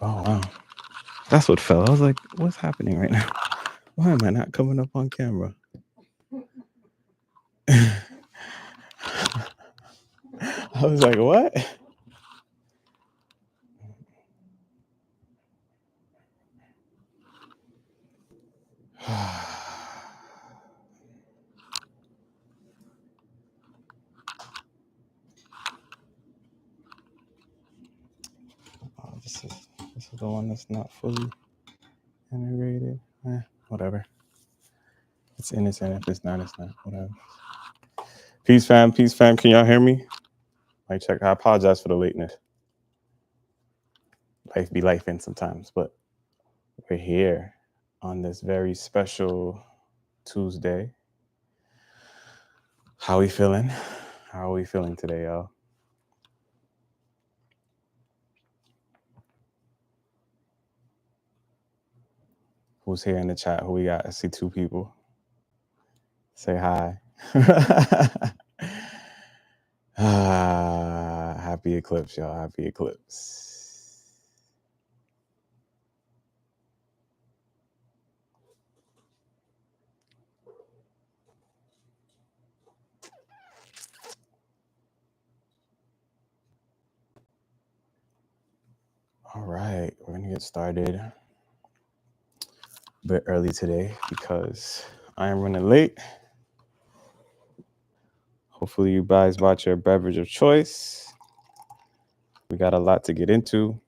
Oh, wow. That's what fell. I was like, what's happening right now? Why am I not coming up on camera? I was like, what? Oh, this is the one that's not fully integrated. Whatever. It's in. If it's not, it's not. Whatever. Peace, fam. Peace, fam. Can y'all hear me? I check. I apologize for the lateness. Life be life in sometimes, but we're here on this very special Tuesday. How we feeling? How are we feeling today, y'all? Who's here in the chat? Who we got? I see 2 people. Say hi. Happy eclipse, y'all. Happy eclipse. All right, we're gonna get started a bit early today because I am running late. Hopefully you guys bought your beverage of choice. We got a lot to get into,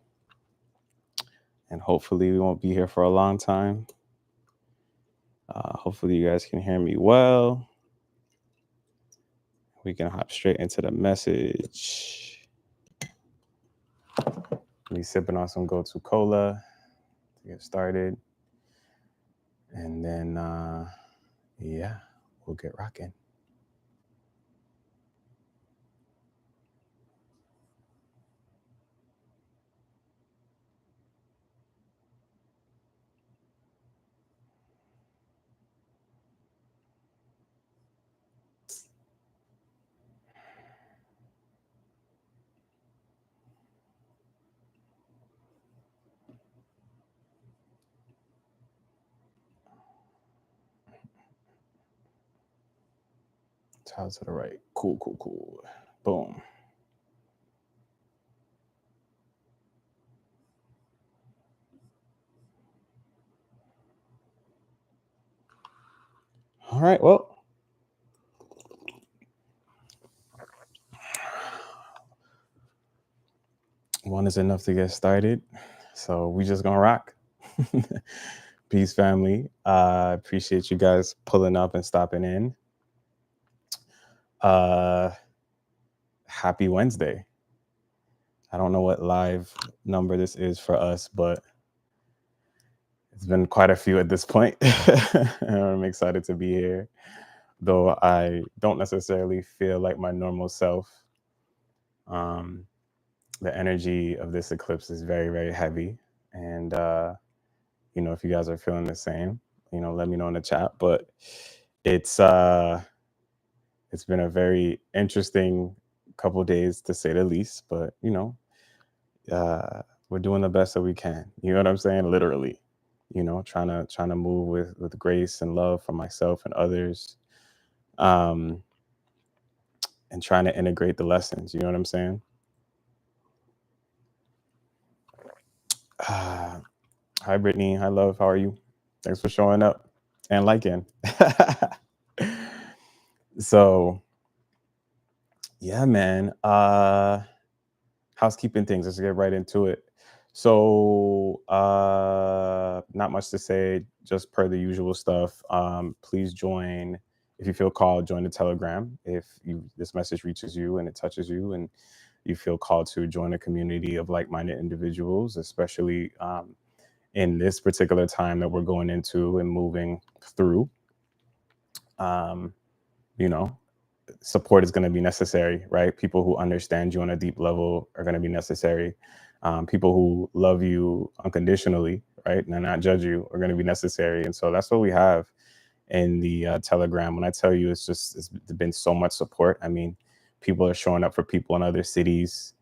and hopefully we won't be here for a long time. Hopefully you guys can hear me well. We can hop straight into the message. We sipping on some go-to cola to get started. And then, yeah, we'll get rocking. Tile to the right. Cool. Boom. All right, well. One is enough to get started. So we just gonna rock. Peace, family. Appreciate you guys pulling up and stopping in. Happy Wednesday. I don't know what live number this is for us, but it's been quite a few at this point. I'm excited to be here, though I don't necessarily feel like my normal self. The energy of this eclipse is very, very heavy. And, if you guys are feeling the same, let me know in the chat. But it's been a very interesting couple of days, to say the least. But, we're doing the best that we can. You know what I'm saying? Literally, trying to move with grace and love for myself and others, and trying to integrate the lessons. You know what I'm saying? Hi, Brittany. Hi, love. How are you? Thanks for showing up and liking. So, yeah, man. Housekeeping things. Let's get right into it. So, not much to say, just per the usual stuff. Please join, if you feel called, join the Telegram. If this message reaches you and it touches you and you feel called to join a community of like-minded individuals, especially in this particular time that we're going into and moving through, support is going to be necessary, right? People who understand you on a deep level are going to be necessary. People who love you unconditionally, right, and not judge you, are going to be necessary. And so that's what we have in the Telegram. When I tell you, it's been so much support. I mean, people are showing up for people in other cities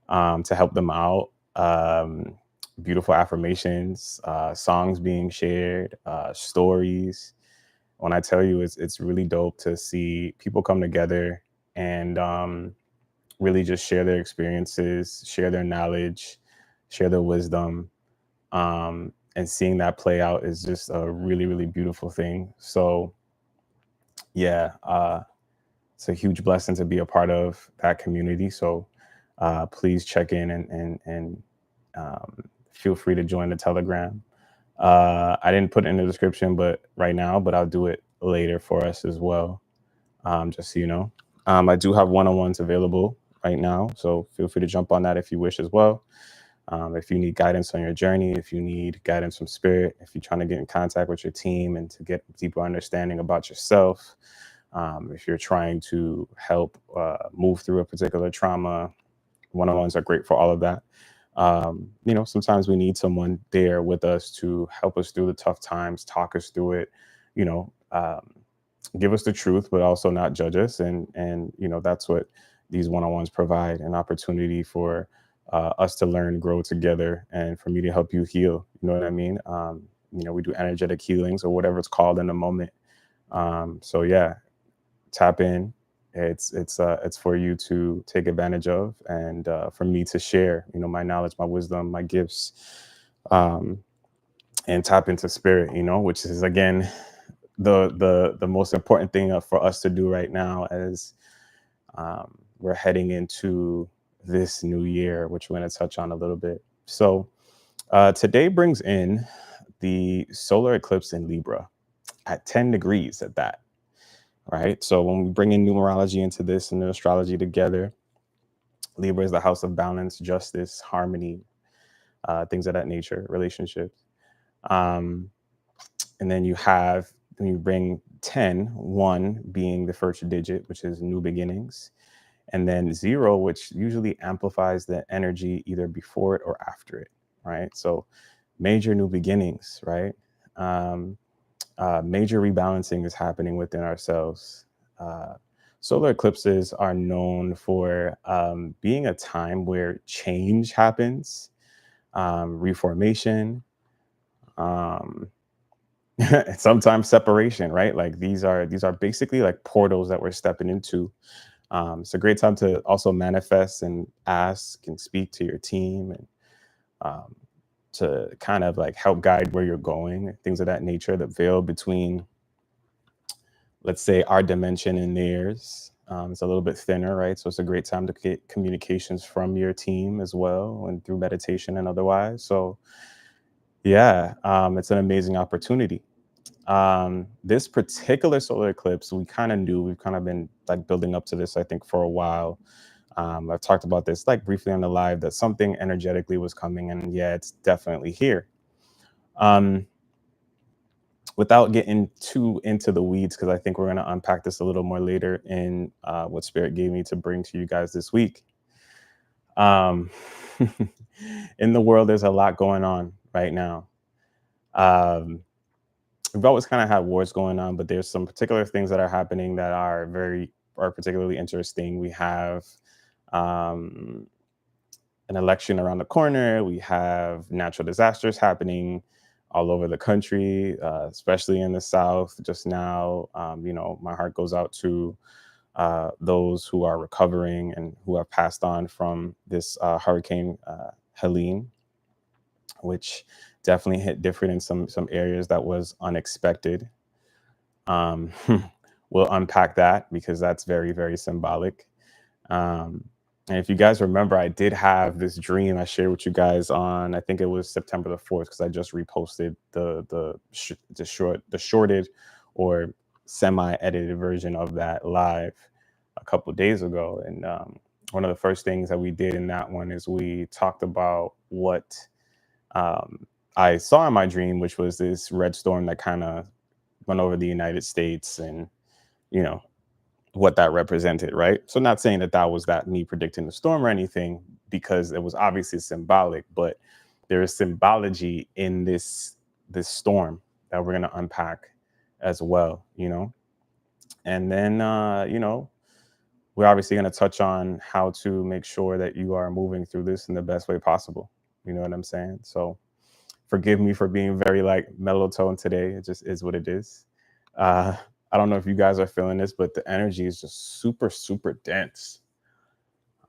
to help them out. beautiful affirmations, songs being shared, stories. When I tell you, it's really dope to see people come together and really just share their experiences, share their knowledge, share their wisdom, and seeing that play out is just a really, really beautiful thing. So yeah, it's a huge blessing to be a part of that community. So please check in and feel free to join the Telegram. I didn't put it in the description, but right now, but I'll do it later for us as well. Just so you know, I do have one-on-ones available right now, so feel free to jump on that if you wish as well. If you need guidance on your journey, if you need guidance from spirit, if you're trying to get in contact with your team and to get deeper understanding about yourself, if you're trying to help move through a particular trauma, one-on-ones are great for all of that. Sometimes we need someone there with us to help us through the tough times, talk us through it, you know, give us the truth, but also not judge us. And that's what these one-on-ones provide, an opportunity for us to learn, grow together, and for me to help you heal. You know what I mean? We do energetic healings or whatever it's called in the moment. So yeah, tap in. It's for you to take advantage of, and for me to share, my knowledge, my wisdom, my gifts, um, and tap into spirit. Which is again the most important thing for us to do right now as we're heading into this new year, which we're going to touch on a little bit. So today brings in the solar eclipse in Libra at 10 degrees at that. Right. So when we bring in numerology into this and the astrology together, Libra is the house of balance, justice, harmony, things of that nature, relationships. Um, and then when you bring 10, 1 being the first digit, which is new beginnings, and then 0, which usually amplifies the energy either before it or after it. Right. So major new beginnings. Right. Major rebalancing is happening within ourselves. Solar eclipses are known for being a time where change happens, reformation, um, and sometimes separation. Right, like these are basically like portals that we're stepping into. It's a great time to also manifest and ask and speak to your team and um, to kind of like help guide where you're going, things of that nature. The veil between, let's say, our dimension and theirs. It's a little bit thinner, right? So it's a great time to get communications from your team as well, and through meditation and otherwise. So yeah, it's an amazing opportunity. This particular solar eclipse, we kind of knew, we've kind of been like building up to this, I think, for a while. I've talked about this like briefly on the live, that something energetically was coming, and yeah, it's definitely here. Um, Without getting too into the weeds, because I think we're going to unpack this a little more later in what Spirit gave me to bring to you guys this week. Um, in the world, there's a lot going on right now. Um, we've always kind of had wars going on, but there's some particular things that are happening that are particularly interesting. We have um, an election around the corner. We have natural disasters happening all over the country, especially in the South just now. My heart goes out to those who are recovering and who have passed on from this hurricane Helene, which definitely hit different in some areas that was unexpected. Um, we'll unpack that because that's very, very symbolic. Um, and if you guys remember, I did have this dream I shared with you guys on, I think it was September the 4th, because I just reposted the shorted or semi-edited version of that live a couple days ago. And one of the first things that we did in that one is we talked about what I saw in my dream, which was this red storm that kind of went over the United States, and you know what that represented, right? So not saying that that was that me predicting the storm or anything, because it was obviously symbolic, but there is symbology in this storm that we're going to unpack as well. And then we're obviously going to touch on how to make sure that you are moving through this in the best way possible, You know what I'm saying? So forgive me for being very like mellow tone today. It just is what it is. Uh, I don't know if you guys are feeling this, but the energy is just super, super dense.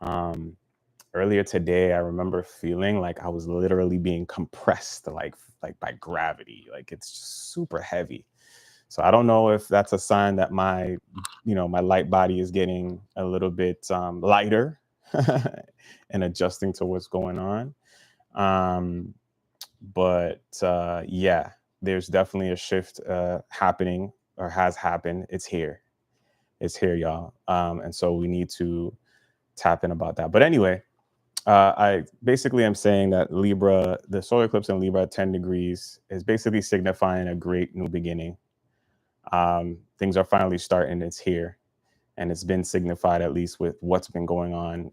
Um, Earlier today, I remember feeling like I was literally being compressed, like by gravity. Like it's just super heavy. So I don't know if that's a sign that my light body is getting a little bit lighter and adjusting to what's going on. Um, but yeah, there's definitely a shift happening or has happened. It's here. It's here, y'all. And so we need to tap in about that. But anyway, I basically am saying that Libra, the solar eclipse in Libra at 10 degrees is basically signifying a great new beginning. Things are finally starting. It's here. And it's been signified, at least with what's been going on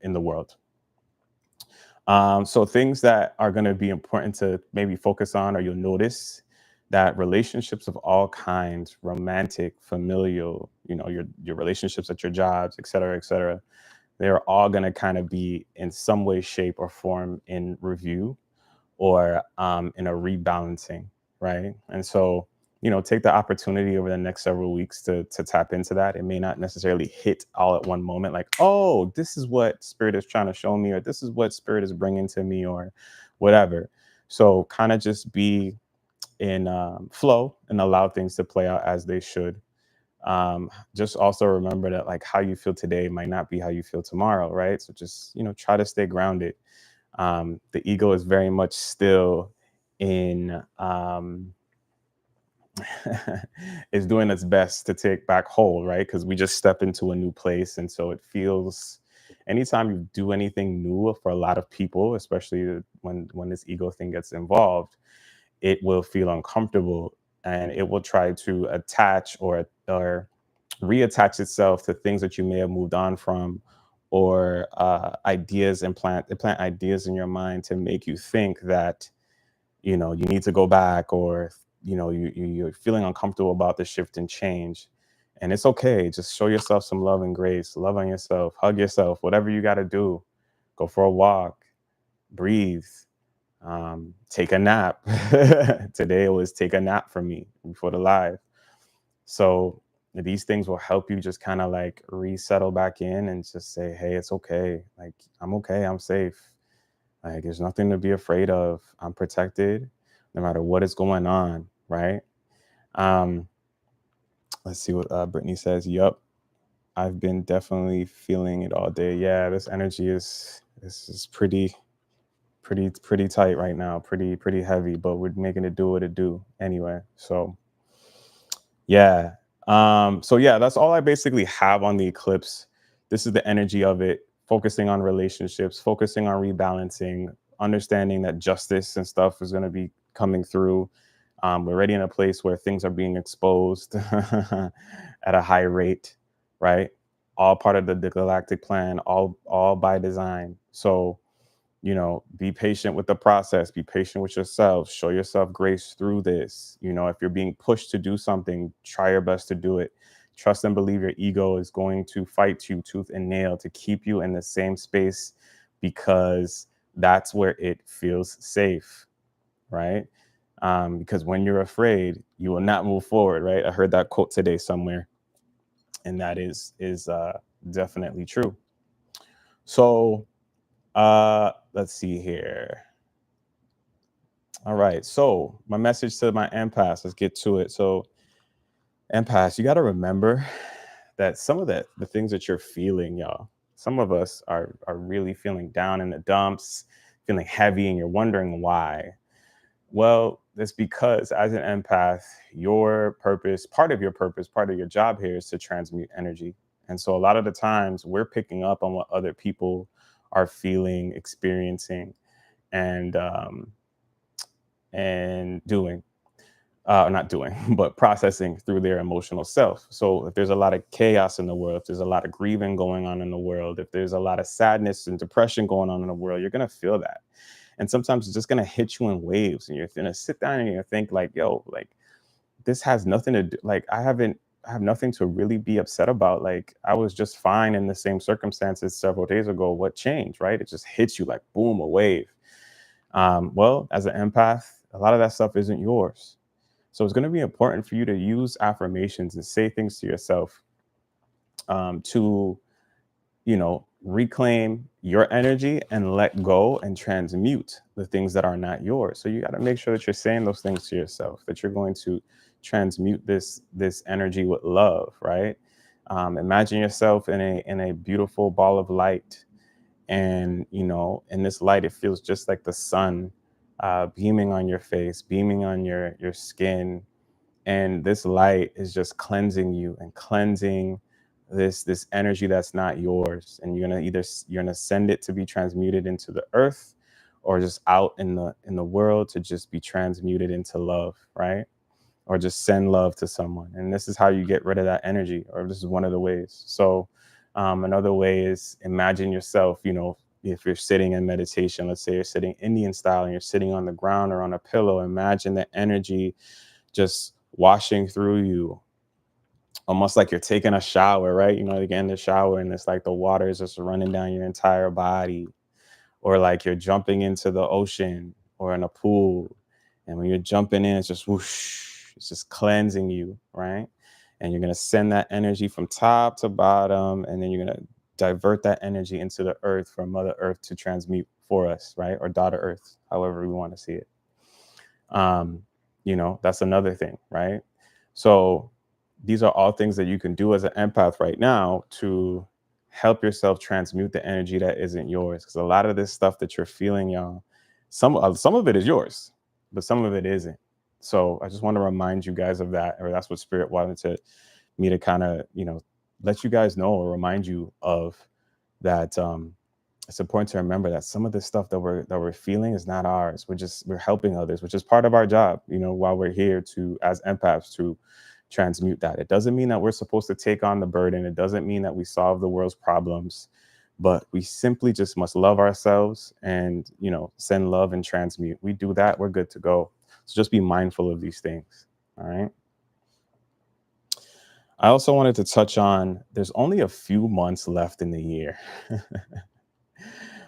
in the world. So things that are going to be important to maybe focus on, or you'll notice that relationships of all kinds, romantic, familial, your relationships at your jobs, et cetera, they're all going to kind of be in some way, shape, or form in review or in a rebalancing, right? And so, take the opportunity over the next several weeks to tap into that. It may not necessarily hit all at one moment, like, oh, this is what spirit is trying to show me, or this is what spirit is bringing to me, or whatever. So, kind of just be in flow and allow things to play out as they should. Just also remember that like how you feel today might not be how you feel tomorrow, right? So just try to stay grounded. The ego is very much still in is doing its best to take back hold, right? Because we just step into a new place, and so it feels. Anytime you do anything new for a lot of people, especially when this ego thing gets involved, it will feel uncomfortable, and it will try to attach or reattach itself to things that you may have moved on from, or ideas, implant ideas in your mind to make you think that you need to go back, or you're feeling uncomfortable about the shift and change. And it's okay, just show yourself some love and grace, love on yourself, hug yourself, whatever you got to do. Go for a walk, breathe, take a nap. Today it was take a nap for me before the live. So these things will help you just kind of like resettle back in and just say, hey, it's okay. Like, I'm okay. I'm safe. Like, there's nothing to be afraid of. I'm protected no matter what is going on. Right. Um, let's see what Brittany says. Yup. I've been definitely feeling it all day. Yeah. This energy is pretty tight right now. Pretty heavy, but we're making it do what it do anyway. So yeah. So yeah, that's all I basically have on the eclipse. This is the energy of it, focusing on relationships, focusing on rebalancing, understanding that justice and stuff is going to be coming through. We're already in a place where things are being exposed at a high rate, right? All part of the galactic plan, all by design. So be patient with the process, be patient with yourself, show yourself grace through this. If you're being pushed to do something, try your best to do it. Trust and believe your ego is going to fight you tooth and nail to keep you in the same space, because that's where it feels safe, right? Because when you're afraid, you will not move forward, right? I heard that quote today somewhere, and that is definitely true. So let's see here. All right. So my message to my empaths, let's get to it. So empaths, you got to remember that some of the things that you're feeling, y'all, some of us are really feeling down in the dumps, feeling heavy, and you're wondering why. Well, it's because as an empath, your purpose, part of your job here is to transmute energy. And so a lot of the times we're picking up on what other people are feeling, experiencing, and doing, not doing, but processing through their emotional self. So if there's a lot of chaos in the world, if there's a lot of grieving going on in the world, if there's a lot of sadness and depression going on in the world, you're going to feel that. And sometimes it's just going to hit you in waves, and you're going to sit down and you think like, yo, like this has nothing to do. Like I have nothing to really be upset about. Like I was just fine in the same circumstances several days ago. What changed, right? It just hits you like boom, a wave. Well, as an empath, a lot of that stuff isn't yours. So it's going to be important for you to use affirmations and say things to yourself, to, reclaim your energy and let go and transmute the things that are not yours. So you got to make sure that you're saying those things to yourself, that you're going to transmute this energy with love, right? Imagine yourself in a beautiful ball of light, and in this light it feels just like the sun, beaming on your face, beaming on your skin, and this light is just cleansing you and cleansing this energy that's not yours, and you're gonna send it to be transmuted into the earth, or just out in the world to just be transmuted into love, right? Or just send love to someone. And this is how you get rid of that energy, or this is one of the ways. So another way is, imagine yourself, if you're sitting in meditation, let's say you're sitting Indian style and you're sitting on the ground or on a pillow, imagine the energy just washing through you, almost like you're taking a shower, right? You get in the shower and it's like the water is just running down your entire body, or like you're jumping into the ocean or in a pool. And when you're jumping in, it's just whoosh, it's just cleansing you, right? And you're going to send that energy from top to bottom, and then you're going to divert that energy into the earth for Mother Earth to transmute for us, right? Or daughter Earth, however we want to see it. um that's another thing, right? So these are all things that you can do as an empath right now to help yourself transmute the energy that isn't yours, because a lot of this stuff that you're feeling, y'all, some of it is yours, but some of it isn't. So I just want to remind you guys of that, or that's what spirit wanted to me to kind of let you guys know, or remind you of that. It's important to remember that some of the stuff that we're feeling is not ours. We're helping others, which is part of our job, while we're here to, as empaths, to transmute that. It doesn't mean that we're supposed to take on the burden. It doesn't mean that we solve the world's problems, but we simply just must love ourselves and, send love and transmute. We do that, we're good to go. So just be mindful of these things. All right. I also wanted to touch on, there's only a few months left in the year.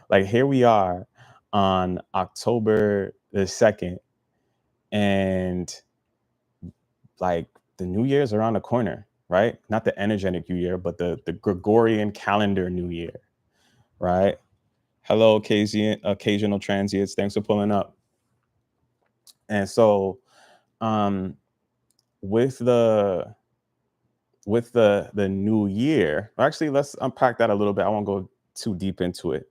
Like, here we are on October the 2nd, and like the new year's around the corner, right? Not the energetic new year, but the Gregorian calendar new year, right? Hello, occasional transients. Thanks for pulling up. And so, um, with the new year, actually, let's unpack that a little bit. I won't go too deep into it.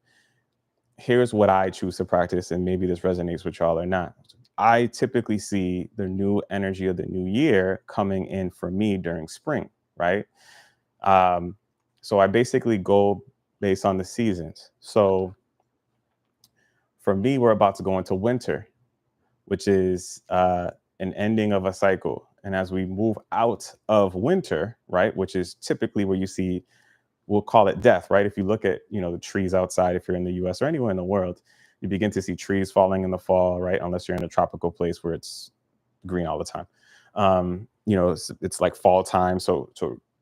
Here's what I choose to practice, and maybe this resonates with y'all or not. I typically see the new energy of the new year coming in for me during spring, right? Um, so I basically go based on the seasons. So for me, we're about to go into winter, which is an ending of a cycle. And as we move out of winter, right, which is typically where you see, we'll call it death, right? If you look at, the trees outside, if you're in the US or anywhere in the world, you begin to see trees falling in the fall, right? Unless you're in a tropical place where it's green all the time. It's like fall time. So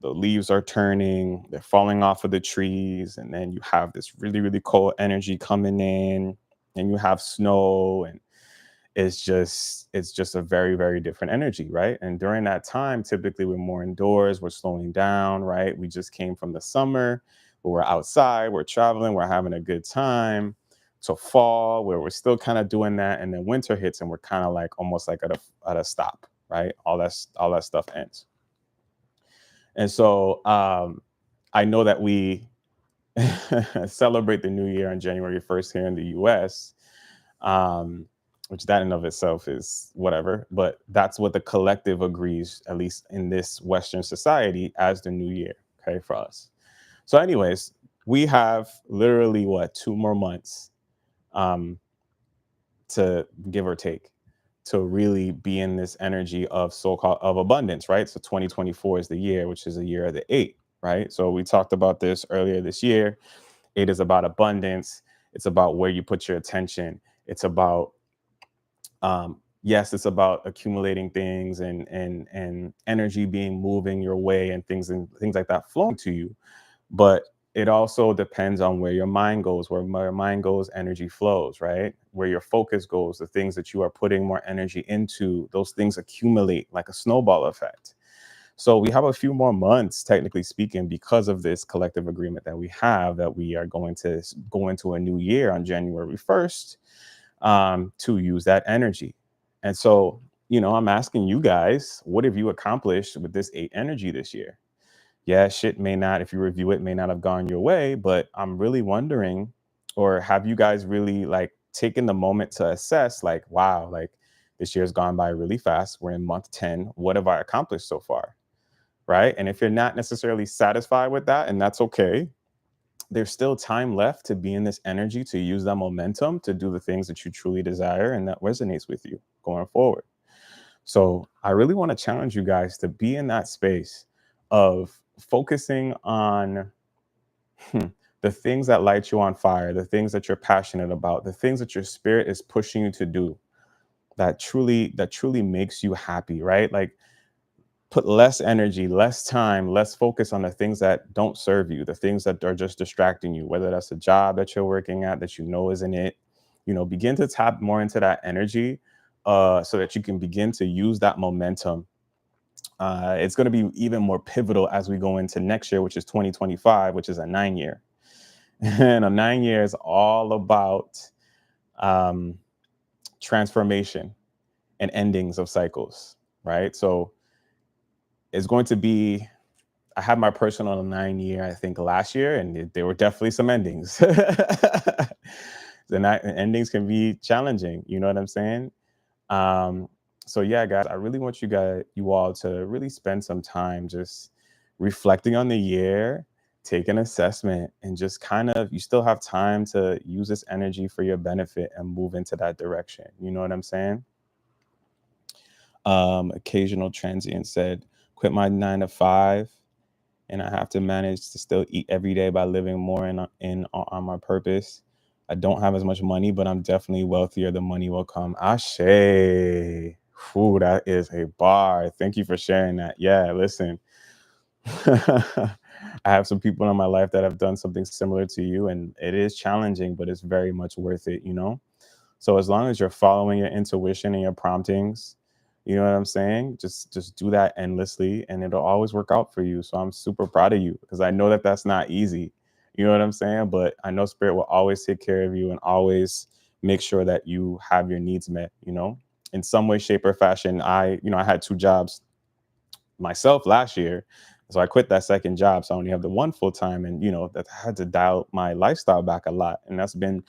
the leaves are turning, they're falling off of the trees. And then you have this really, really cold energy coming in, and you have snow, and it's just a very, very different energy, right? And during that time, typically we're more indoors, we're slowing down, right? We just came from the summer where we're outside, we're traveling, we're having a good time, to fall where we're still kind of doing that, and then winter hits and we're kind of like almost like at a stop, right? All that stuff ends. And so I know that we celebrate the new year on January 1st here in the US, um, which that in of itself is whatever, but that's what the collective agrees, at least in this Western society, as the new year, okay, for us. So, anyways, we have literally, what, 2 more months, um, to give or take, to really be in this energy of so-called of abundance, right? So 2024 is the year, which is a year of the eight, right? So we talked about this earlier this year. It is about abundance. It's about where you put your attention. It's about, yes, it's about accumulating things, and energy being moving your way, and things like that flowing to you. But it also depends on where your mind goes. Where your mind goes, energy flows, right? Where your focus goes, the things that you are putting more energy into, those things accumulate like a snowball effect. So we have a few more months, technically speaking, because of this collective agreement that we have, that we are going to go into a new year on January 1st, to use that energy. And so, I'm asking you guys, what have you accomplished with this eight energy this year? Yeah, shit may not, if you review it, may not have gone your way, but I'm really wondering, or have you guys really like taken the moment to assess, like, wow, like this year's gone by really fast. We're in month 10. What have I accomplished so far? Right. And if you're not necessarily satisfied with that, and that's okay, there's still time left to be in this energy, to use that momentum to do the things that you truly desire and that resonates with you going forward. So I really want to challenge you guys to be in that space of focusing on hmm, the things that light you on fire, the things that you're passionate about, the things that your spirit is pushing you to do, that truly makes you happy, right? Like, put less energy, less time, less focus on the things that don't serve you, the things that are just distracting you, whether that's a job that you're working at that isn't it. Begin to tap more into that energy, so that you can begin to use that momentum. It's going to be even more pivotal as we go into next year, which is 2025, which is a 9 year. And a 9 year is all about um, transformation and endings of cycles, right? So it's going to be, I had my personal 9 year, I think, last year, and there were definitely some endings. Endings can be challenging. You know what I'm saying? Um, so yeah, guys, I really want you all to really spend some time just reflecting on the year, take an assessment, and just kind of, you still have time to use this energy for your benefit and move into that direction. You know what I'm saying? Occasional transient said, quit my 9 to 5 and I have to manage to still eat every day by living more in on my purpose. I don't have as much money, but I'm definitely wealthier. The money will come. Ashe. Ooh, that is a bar. Thank you for sharing that. Yeah, listen. I have some people in my life that have done something similar to you, and it is challenging, but it's very much worth it. So as long as you're following your intuition and your promptings, you know what I'm saying? Just do that endlessly and it'll always work out for you. So I'm super proud of you because I know that that's not easy. You know what I'm saying? But I know spirit will always take care of you and always make sure that you have your needs met, in some way, shape, or fashion. I had two jobs myself last year. So I quit that second job. So I only have the one full time. And, that I had to dial my lifestyle back a lot. And that's been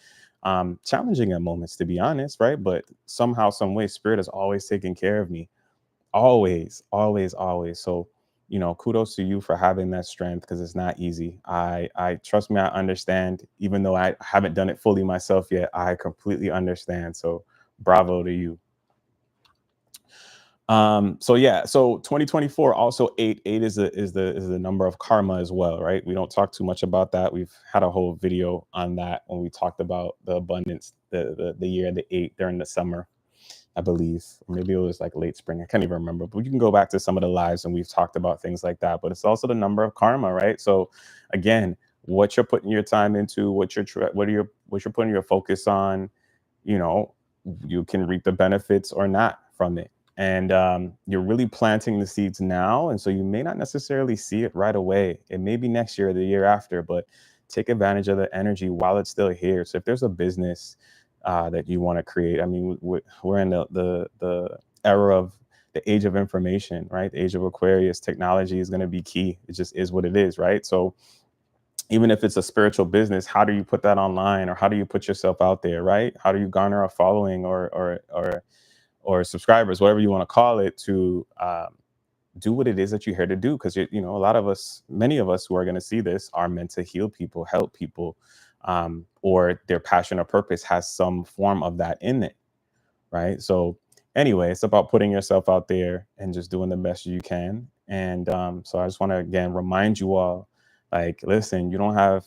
challenging at moments, to be honest. Right. But somehow, some way, spirit has always taken care of me. Always, always, always. So, kudos to you for having that strength because it's not easy. I trust me, I understand, even though I haven't done it fully myself yet, I completely understand. So bravo to you. So yeah, so 2024 also eight is the number of karma as well, right? We don't talk too much about that. We've had a whole video on that when we talked about the abundance, the year of the eight during the summer, I believe. Or maybe it was like late spring. I can't even remember. But you can go back to some of the lives and we've talked about things like that. But it's also the number of karma, right? So again, what you're putting your time into, what you're putting your focus on, you know, you can reap the benefits or not from it. And you're really planting the seeds now. And so you may not necessarily see it right away. It may be next year or the year after, but take advantage of the energy while it's still here. So if there's a business that you want to create, I mean, we're in the era of the age of information, right? The age of Aquarius. Technology is going to be key. It just is what it is, right? So even if it's a spiritual business, how do you put that online, or how do you put yourself out there, right? How do you garner a following or subscribers, whatever you want to call it, to do what it is that you're here to do? Because a lot of us, many of us who are going to see this, are meant to heal people, help people, or their passion or purpose has some form of that in it, right? So anyway, it's about putting yourself out there and just doing the best you can. And so I just want to again remind you all, like, listen, you don't have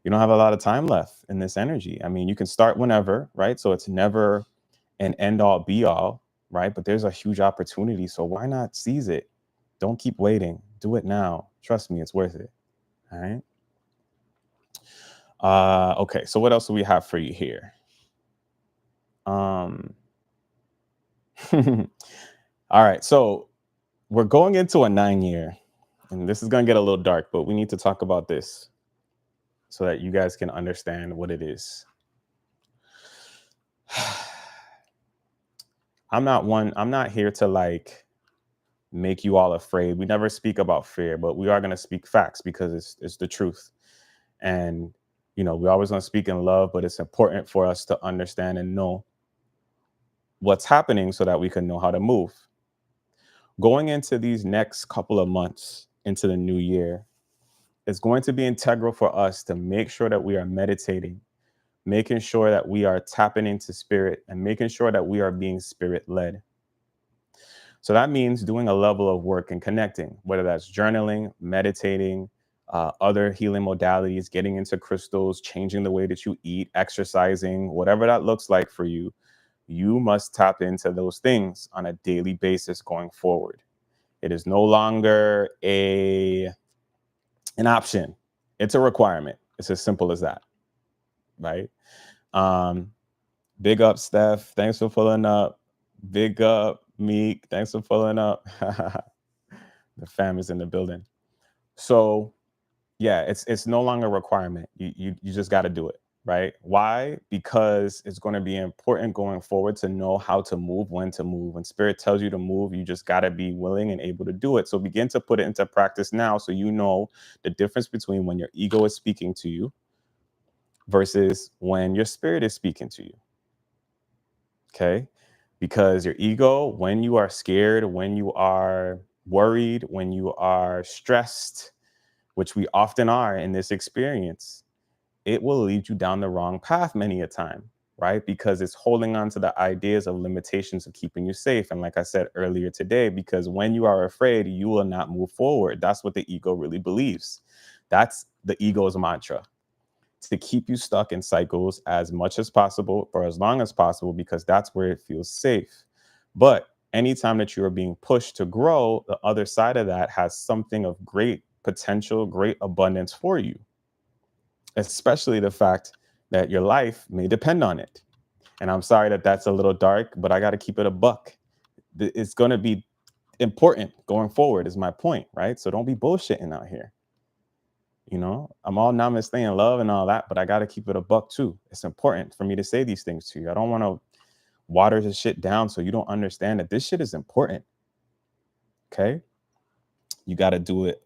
a lot of time left in this energy. I mean, you can start whenever, right? So it's never an end all be all, right? But there's a huge opportunity. So why not seize it? Don't keep waiting. Do it now. Trust me, it's worth it. All right. Okay, so what else do we have for you here? Um, all right, so we're going into a 9 year, and this is going to get a little dark, but we need to talk about this so that you guys can understand what it is. I'm not here to like make you all afraid. We never speak about fear, but we are going to speak facts because it's the truth. And we always going to speak in love, but it's important for us to understand and know what's happening so that we can know how to move. Going into these next couple of months into the new year is going to be integral for us to make sure that we are meditating, making sure that we are tapping into spirit, and making sure that we are being spirit led. So that means doing a level of work and connecting, whether that's journaling, meditating, other healing modalities, getting into crystals, changing the way that you eat, exercising, whatever that looks like for you. You must tap into those things on a daily basis going forward. It is no longer an option. It's a requirement. It's as simple as that, right? Um, Big up, Steph. Thanks for pulling up. Big up, Meek. Thanks for pulling up. The fam is in the building. So yeah, it's no longer a requirement. You just got to do it, right? Why? Because it's going to be important going forward to know how to move, when to move. When spirit tells you to move, you just got to be willing and able to do it. So begin to put it into practice now, so you know the difference between when your ego is speaking to you versus when your spirit is speaking to you. Okay. Because your ego, when you are scared, when you are worried, when you are stressed, which we often are in this experience, it will lead you down the wrong path many a time, right? Because it's holding on to the ideas of limitations of keeping you safe. And like I said earlier today, because when you are afraid, you will not move forward. That's what the ego really believes. That's the ego's mantra, to keep you stuck in cycles as much as possible for as long as possible, because that's where it feels safe. But anytime that you are being pushed to grow, the other side of that has something of great potential, great abundance for you, especially the fact that your life may depend on it. And I'm sorry that that's a little dark, but I got to keep it a buck. It's going to be important going forward, is my point, right? So don't be bullshitting out here. I'm all namaste and love and all that, but I got to keep it a buck too. It's important for me to say these things to you. I don't want to water this shit down so you don't understand that this shit is important. Okay. You got to do it.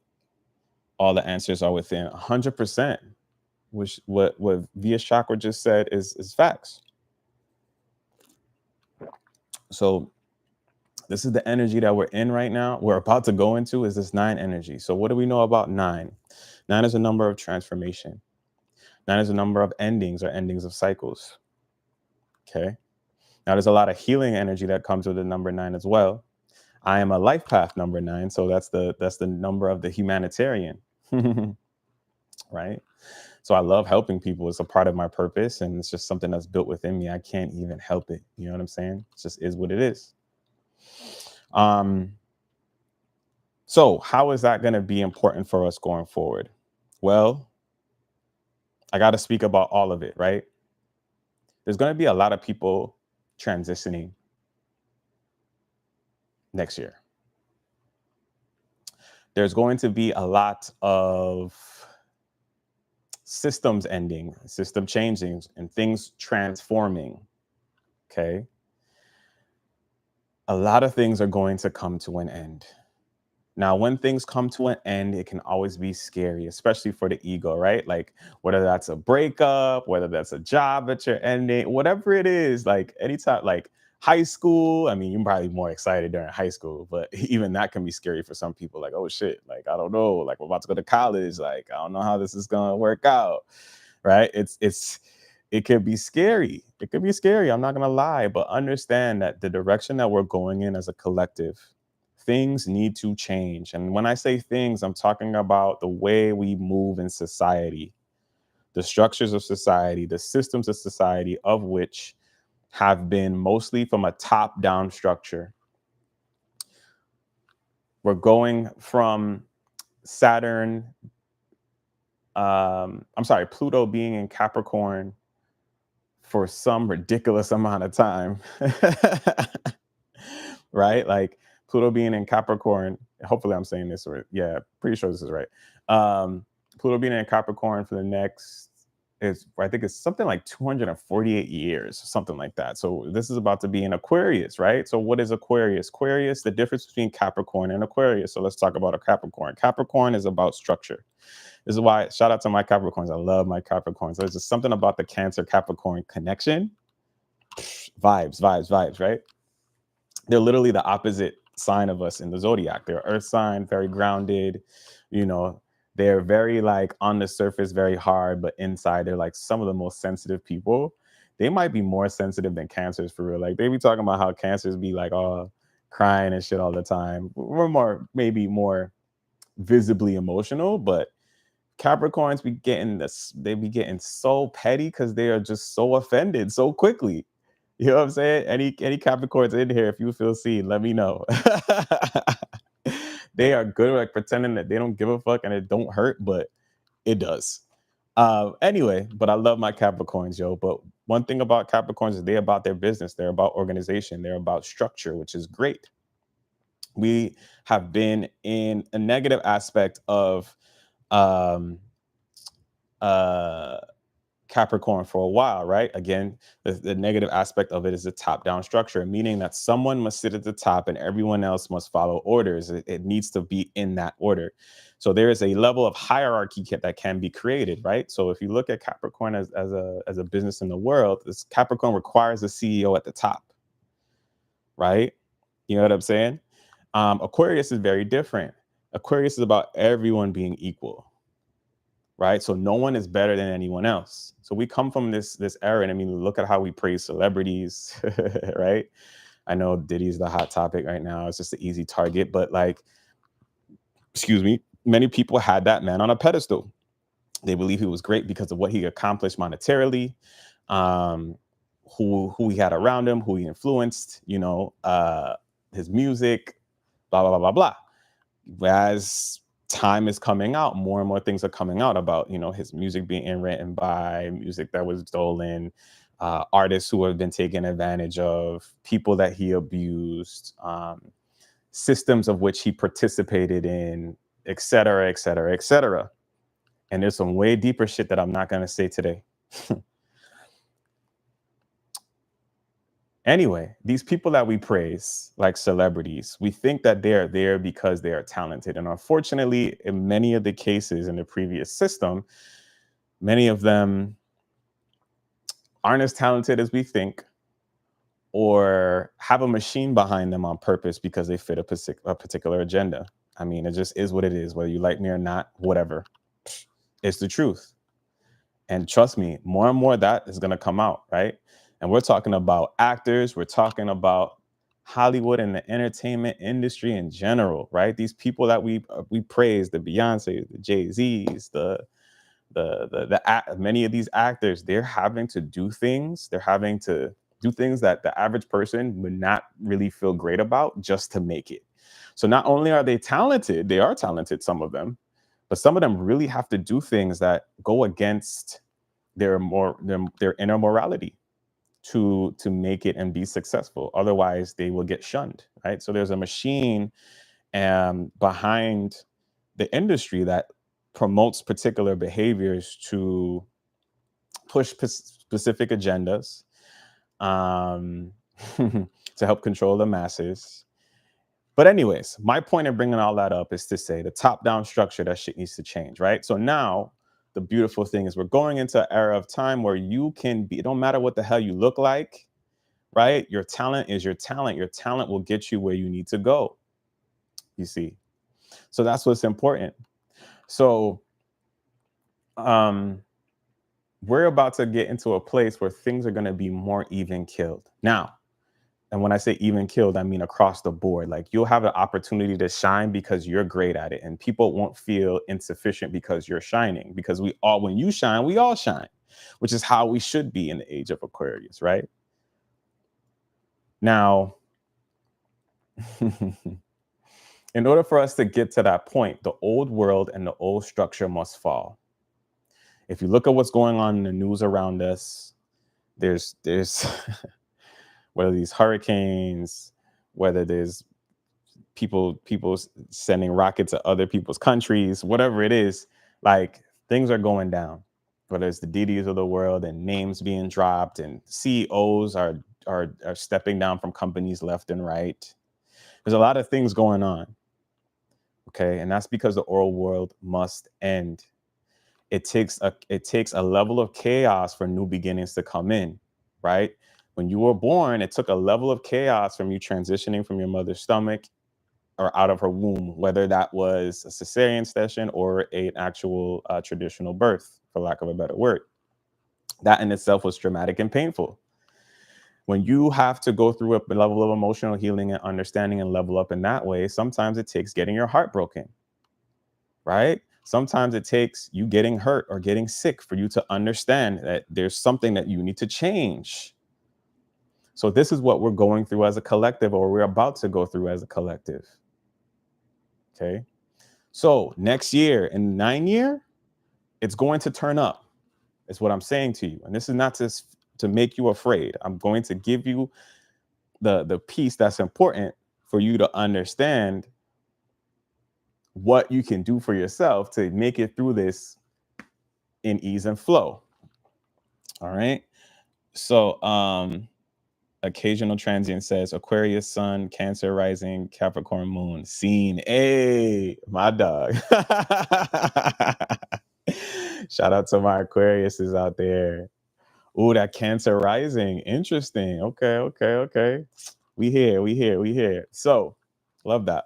All the answers are within 100%, which what Via Chakra just said is facts. So this is the energy that we're in right now. We're about to go into is this 9 energy. So what do we know about 9? 9 is a number of transformation. 9 is a number of endings or endings of cycles. Okay. Now, there's a lot of healing energy that comes with the number 9 as well. I am a life path number 9, so that's the number of the humanitarian, right? So I love helping people. It's a part of my purpose, and it's just something that's built within me. I can't even help it. You know what I'm saying? It just is what it is. So how is that going to be important for us going forward? Well, I got to speak about all of it, right? There's going to be a lot of people transitioning next year. There's going to be a lot of systems ending, system changing, and things transforming. Okay. A lot of things are going to come to an end. Now, when things come to an end, it can always be scary, especially for the ego, right? Like whether that's a breakup, whether that's a job that you're ending, whatever it is, like anytime, like high school. I mean, you're probably more excited during high school, but even that can be scary for some people. Like, oh shit, like I don't know, like we're about to go to college, like I don't know how this is gonna work out, right? It could be scary. It could be scary. I'm not gonna lie, but understand that the direction that we're going in as a collective, things need to change. And when I say things, I'm talking about the way we move in society, the structures of society, the systems of society, of which have been mostly from a top down structure. We're going from Saturn I'm sorry, Pluto being in Capricorn for some ridiculous amount of time. Right? Like Pluto being in Capricorn, hopefully I'm saying this right. Yeah, pretty sure this is right. Um, Pluto being in Capricorn for the next is I think it's something like 248 years, something like that. So this is about to be in Aquarius, right? So what is Aquarius? Aquarius, the difference between Capricorn and Aquarius. So let's talk about a Capricorn. Capricorn is about structure. This is why shout out to my Capricorns. I love my Capricorns. There's just something about the Cancer Capricorn connection. Vibes, vibes, vibes, right? They're literally the opposite sign of us in the zodiac. They're earth sign, very grounded, you know, they're very like on the surface, very hard, but inside they're like some of the most sensitive people. They might be more sensitive than cancers for real. Like they be talking about how cancers be like, oh, crying and shit all the time. We're more, maybe more visibly emotional, but Capricorns be getting this, they be getting so petty because they are just so offended so quickly. You know what I'm saying? Any Capricorns in here, if you feel seen, let me know. They are good at like pretending that they don't give a fuck and it don't hurt, but it does. Anyway, but I love my Capricorns, yo. But one thing about Capricorns is they're about their business, they're about organization, they're about structure, which is great. We have been in a negative aspect of um uh Capricorn for a while, right? Again, the negative aspect of it is the top down structure, meaning that someone must sit at the top and everyone else must follow orders. It needs to be in that order. So there is a level of hierarchy that can be created, right? So if you look at Capricorn as a business in the world, this Capricorn requires a CEO at the top, right? You know what I'm saying? Aquarius is very different. Aquarius is about everyone being equal, right? So no one is better than anyone else. So we come from this era, and I mean, look at how we praise celebrities, right? I know Diddy's the hot topic right now. It's just an easy target, but like, excuse me, many people had that man on a pedestal. They believe he was great because of what he accomplished monetarily, um, who he had around him, who he influenced, his music, blah blah blah blah blah. As time is coming out, more and more things are coming out about his music being written by, music that was stolen, artists who have been taken advantage of, people that he abused, systems of which he participated in, et cetera, et cetera, et cetera. And there's some way deeper shit that I'm not going to say today. Anyway, these people that we praise, like celebrities, we think that they're there because they are talented. And unfortunately, in many of the cases in the previous system, many of them aren't as talented as we think, or have a machine behind them on purpose because they fit a particular agenda. I mean, it just is what it is, whether you like me or not, whatever. It's the truth. And trust me, more and more of that is going to come out, right? And we're talking about actors, we're talking about Hollywood and the entertainment industry in general, right? These people that we praise, the Beyonce, the Jay-Z's, many of these actors, they're having to do things. They're having to do things that the average person would not really feel great about just to make it. So not only are they talented, they are talented, some of them, but some of them really have to do things that go against their inner morality to make it and be successful. Otherwise, they will get shunned, right? So there's a machine behind the industry that promotes particular behaviors to push specific agendas, um, to help control the masses. But anyways, my point in bringing all that up is to say the top-down structure, that shit needs to change, right? So now the beautiful thing is we're going into an era of time where you can be, it don't matter what the hell you look like, right? Your talent is your talent. Your talent will get you where you need to go, you see. So that's what's important. So we're about to get into a place where things are going to be more even killed. Now, and when I say even killed, I mean across the board. Like you'll have an opportunity to shine because you're great at it. And people won't feel insufficient because you're shining. Because when you shine, we all shine, which is how we should be in the age of Aquarius, right? Now, in order for us to get to that point, the old world and the old structure must fall. If you look at what's going on in the news around us, there's whether these hurricanes, whether there's people sending rockets to other people's countries, whatever it is, like things are going down. Whether it's the DDs of the world and names being dropped and CEOs are stepping down from companies left and right. There's a lot of things going on. Okay. And that's because the old world must end. It takes a level of chaos for new beginnings to come in, right? When you were born, it took a level of chaos from you transitioning from your mother's stomach or out of her womb, whether that was a cesarean section or an actual traditional birth, for lack of a better word. That in itself was traumatic and painful. When you have to go through a level of emotional healing and understanding and level up in that way, sometimes it takes getting your heart broken, right? Sometimes it takes you getting hurt or getting sick for you to understand that there's something that you need to change. So this is what we're going through as a collective, or we're about to go through as a collective. Okay. So next year, in 9 year, it's going to turn up. Is what I'm saying to you. And this is not to make you afraid. I'm going to give you the piece that's important for you to understand what you can do for yourself to make it through this in ease and flow. All right. So occasional transient says Aquarius sun, Cancer rising, Capricorn moon, seen. Hey, my dog. Shout out to my Aquariuses out there. Ooh, that Cancer rising. Interesting. Okay. We here. So love that.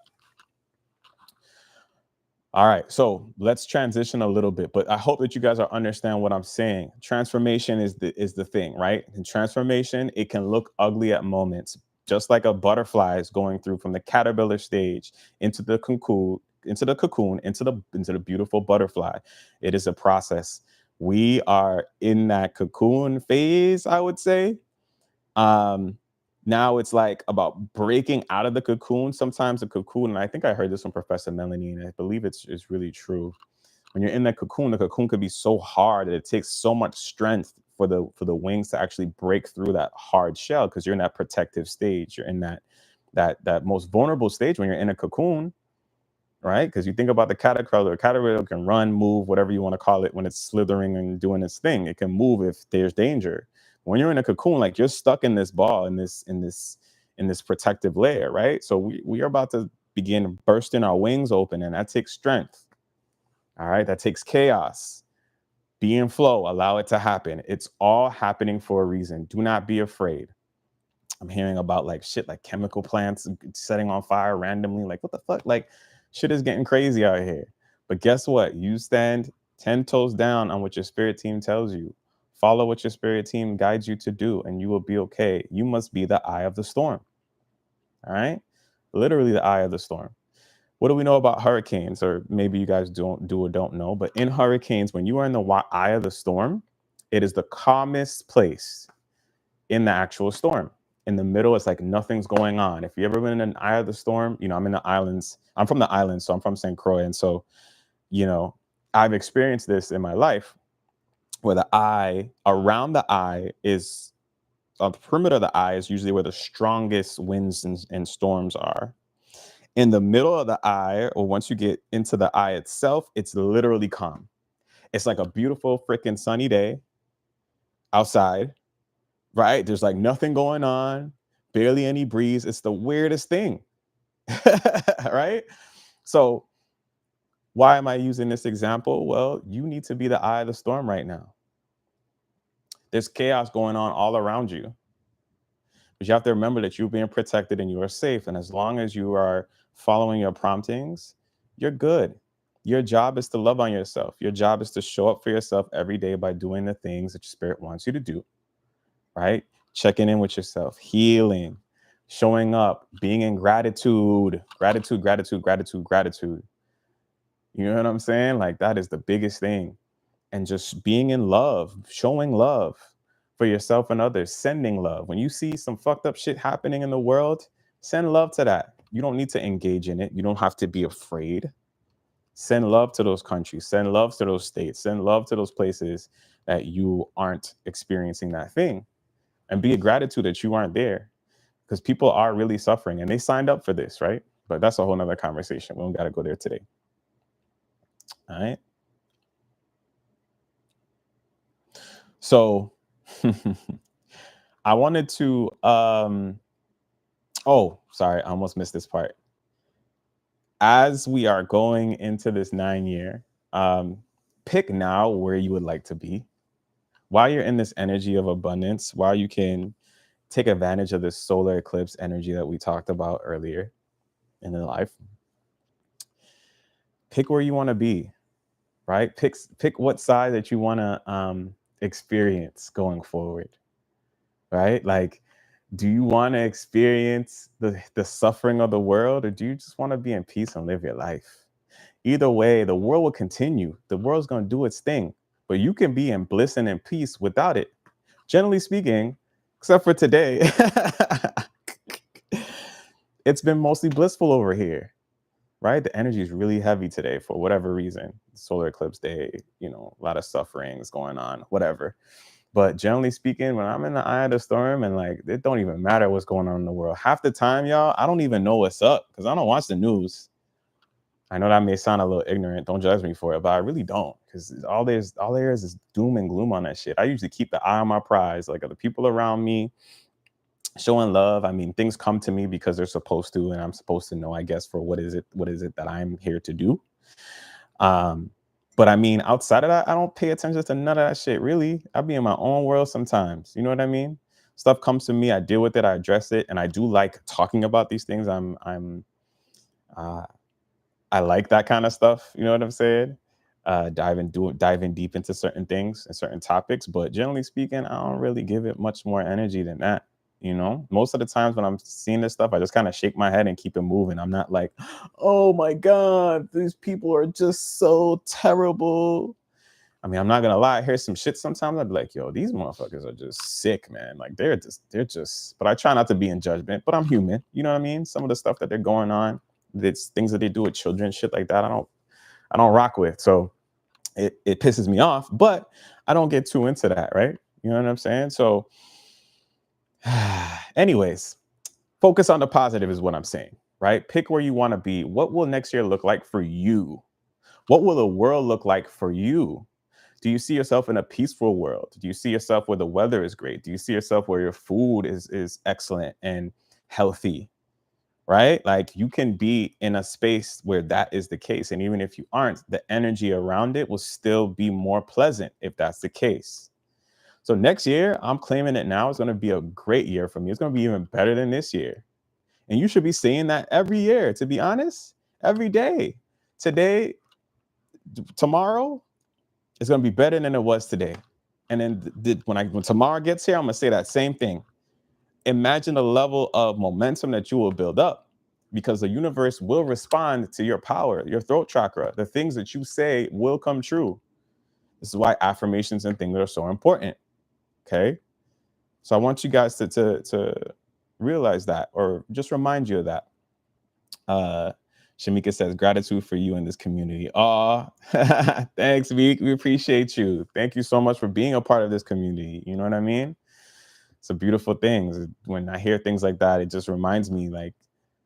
All right, so let's transition a little bit, but I hope that you guys are understand what I'm saying. Transformation is the thing, right? And transformation, it can look ugly at moments, just like a butterfly is going through from the caterpillar stage into the cocoon, into the beautiful butterfly. It is a process. We are in that cocoon phase, I would say. Um, Now it's like about breaking out of the cocoon. Sometimes the cocoon, and I think I heard this from Professor Melanie, and I believe it's really true. When you're in the cocoon could be so hard that it takes so much strength for the wings to actually break through that hard shell, because you're in that protective stage. You're in that most vulnerable stage when you're in a cocoon, right? Because you think about the caterpillar. Caterpillar can run, move, whatever you want to call it, when it's slithering and doing its thing. It can move if there's danger. When you're in a cocoon, like you're stuck in this ball, in this protective layer, right? So we are about to begin bursting our wings open, and that takes strength. All right, that takes chaos. Be in flow, allow it to happen. It's all happening for a reason. Do not be afraid. I'm hearing about like shit like chemical plants setting on fire randomly. Like, what the fuck? Like, shit is getting crazy out here. But guess what? You stand 10 toes down on what your spirit team tells you. Follow what your spirit team guides you to do, and you will be okay. You must be the eye of the storm. All right? Literally the eye of the storm. What do we know about hurricanes? Or maybe you guys don't or don't know, but in hurricanes, when you are in the eye of the storm, it is the calmest place in the actual storm. In the middle, it's like nothing's going on. If you ever been in an eye of the storm, I'm in the islands. I'm from the islands, so I'm from St. Croix. And so, I've experienced this in my life, where the eye, around the eye is, on the perimeter of the eye is usually where the strongest winds and storms are. In the middle of the eye, or once you get into the eye itself, it's literally calm. It's like a beautiful freaking sunny day outside, right? There's like nothing going on, barely any breeze. It's the weirdest thing, right? So, why am I using this example? Well, you need to be the eye of the storm right now. There's chaos going on all around you. But you have to remember that you're being protected and you are safe. And as long as you are following your promptings, you're good. Your job is to love on yourself. Your job is to show up for yourself every day by doing the things that your spirit wants you to do, right? Checking in with yourself, healing, showing up, being in gratitude. You know what I'm saying? Like, that is the biggest thing. And just being in love, showing love for yourself and others, sending love. When you see some fucked up shit happening in the world, send love to that. You don't need to engage in it. You don't have to be afraid. Send love to those countries, send love to those states, send love to those places that you aren't experiencing that thing, and be a gratitude that you aren't there, because people are really suffering and they signed up for this, right? But that's a whole nother conversation. We don't got to go there today. All right. So I wanted to oh, sorry, I almost missed this part. As we are going into this 9 year, um, pick now where you would like to be. While you're in this energy of abundance, while you can take advantage of this solar eclipse energy that we talked about earlier in the life, pick where you want to be, right? Pick what side that you want to experience going forward, right? Like, do you want to experience the suffering of the world, or do you just want to be in peace and live your life? Either way, the world will continue. The world's going to do its thing, but you can be in bliss and in peace without it. Generally speaking, except for today, it's been mostly blissful over here, right? The energy is really heavy today for whatever reason. Solar eclipse day, a lot of suffering is going on, whatever. But generally speaking, when I'm in the eye of the storm, and like, it don't even matter what's going on in the world. Half the time, y'all, I don't even know what's up because I don't watch the news. I know that may sound a little ignorant. Don't judge me for it, but I really don't, because all there is doom and gloom on that shit. I usually keep the eye on my prize, like, the people around me, showing love. I mean, things come to me because they're supposed to, and I'm supposed to know, I guess, for what is it that I'm here to do. Um, but I mean, outside of that, I don't pay attention to none of that shit. Really, I be in my own world sometimes. You know what I mean? Stuff comes to me, I deal with it, I address it, and I do like talking about these things. Uh, I like that kind of stuff. You know what I'm saying? Diving deep into certain things and certain topics. But generally speaking, I don't really give it much more energy than that. Most of the times when I'm seeing this stuff, I just kind of shake my head and keep it moving. I'm not like, oh my God, these people are just so terrible. I mean, I'm not gonna lie, I hear some shit sometimes. I'd be like, yo, these motherfuckers are just sick, man. Like, they're just, but I try not to be in judgment, but I'm human. You know what I mean? Some of the stuff that they're going on, it's things that they do with children, shit like that. I don't rock with. So it pisses me off, but I don't get too into that, right? You know what I'm saying? So anyways, focus on the positive is what I'm saying, right? Pick where you want to be. What will next year look like for you? What will the world look like for you? Do you see yourself in a peaceful world? Do you see yourself where the weather is great? Do you see yourself where your food is excellent and healthy? Right? Like, you can be in a space where that is the case. And even if you aren't, the energy around it will still be more pleasant if that's the case. So next year, I'm claiming it now, is going to be a great year for me. It's going to be even better than this year. And you should be saying that every year, to be honest, every day. Today, tomorrow, it's going to be better than it was today. And then when tomorrow gets here, I'm going to say that same thing. Imagine the level of momentum that you will build up, because the universe will respond to your power, your throat chakra. The things that you say will come true. This is why affirmations and things are so important. Okay. So I want you guys to realize that, or just remind you of that. Uh, Shamika says, gratitude for you in this community. Oh, thanks, Meek. We appreciate you. Thank you so much for being a part of this community. You know what I mean? It's a beautiful thing. When I hear things like that, it just reminds me, like,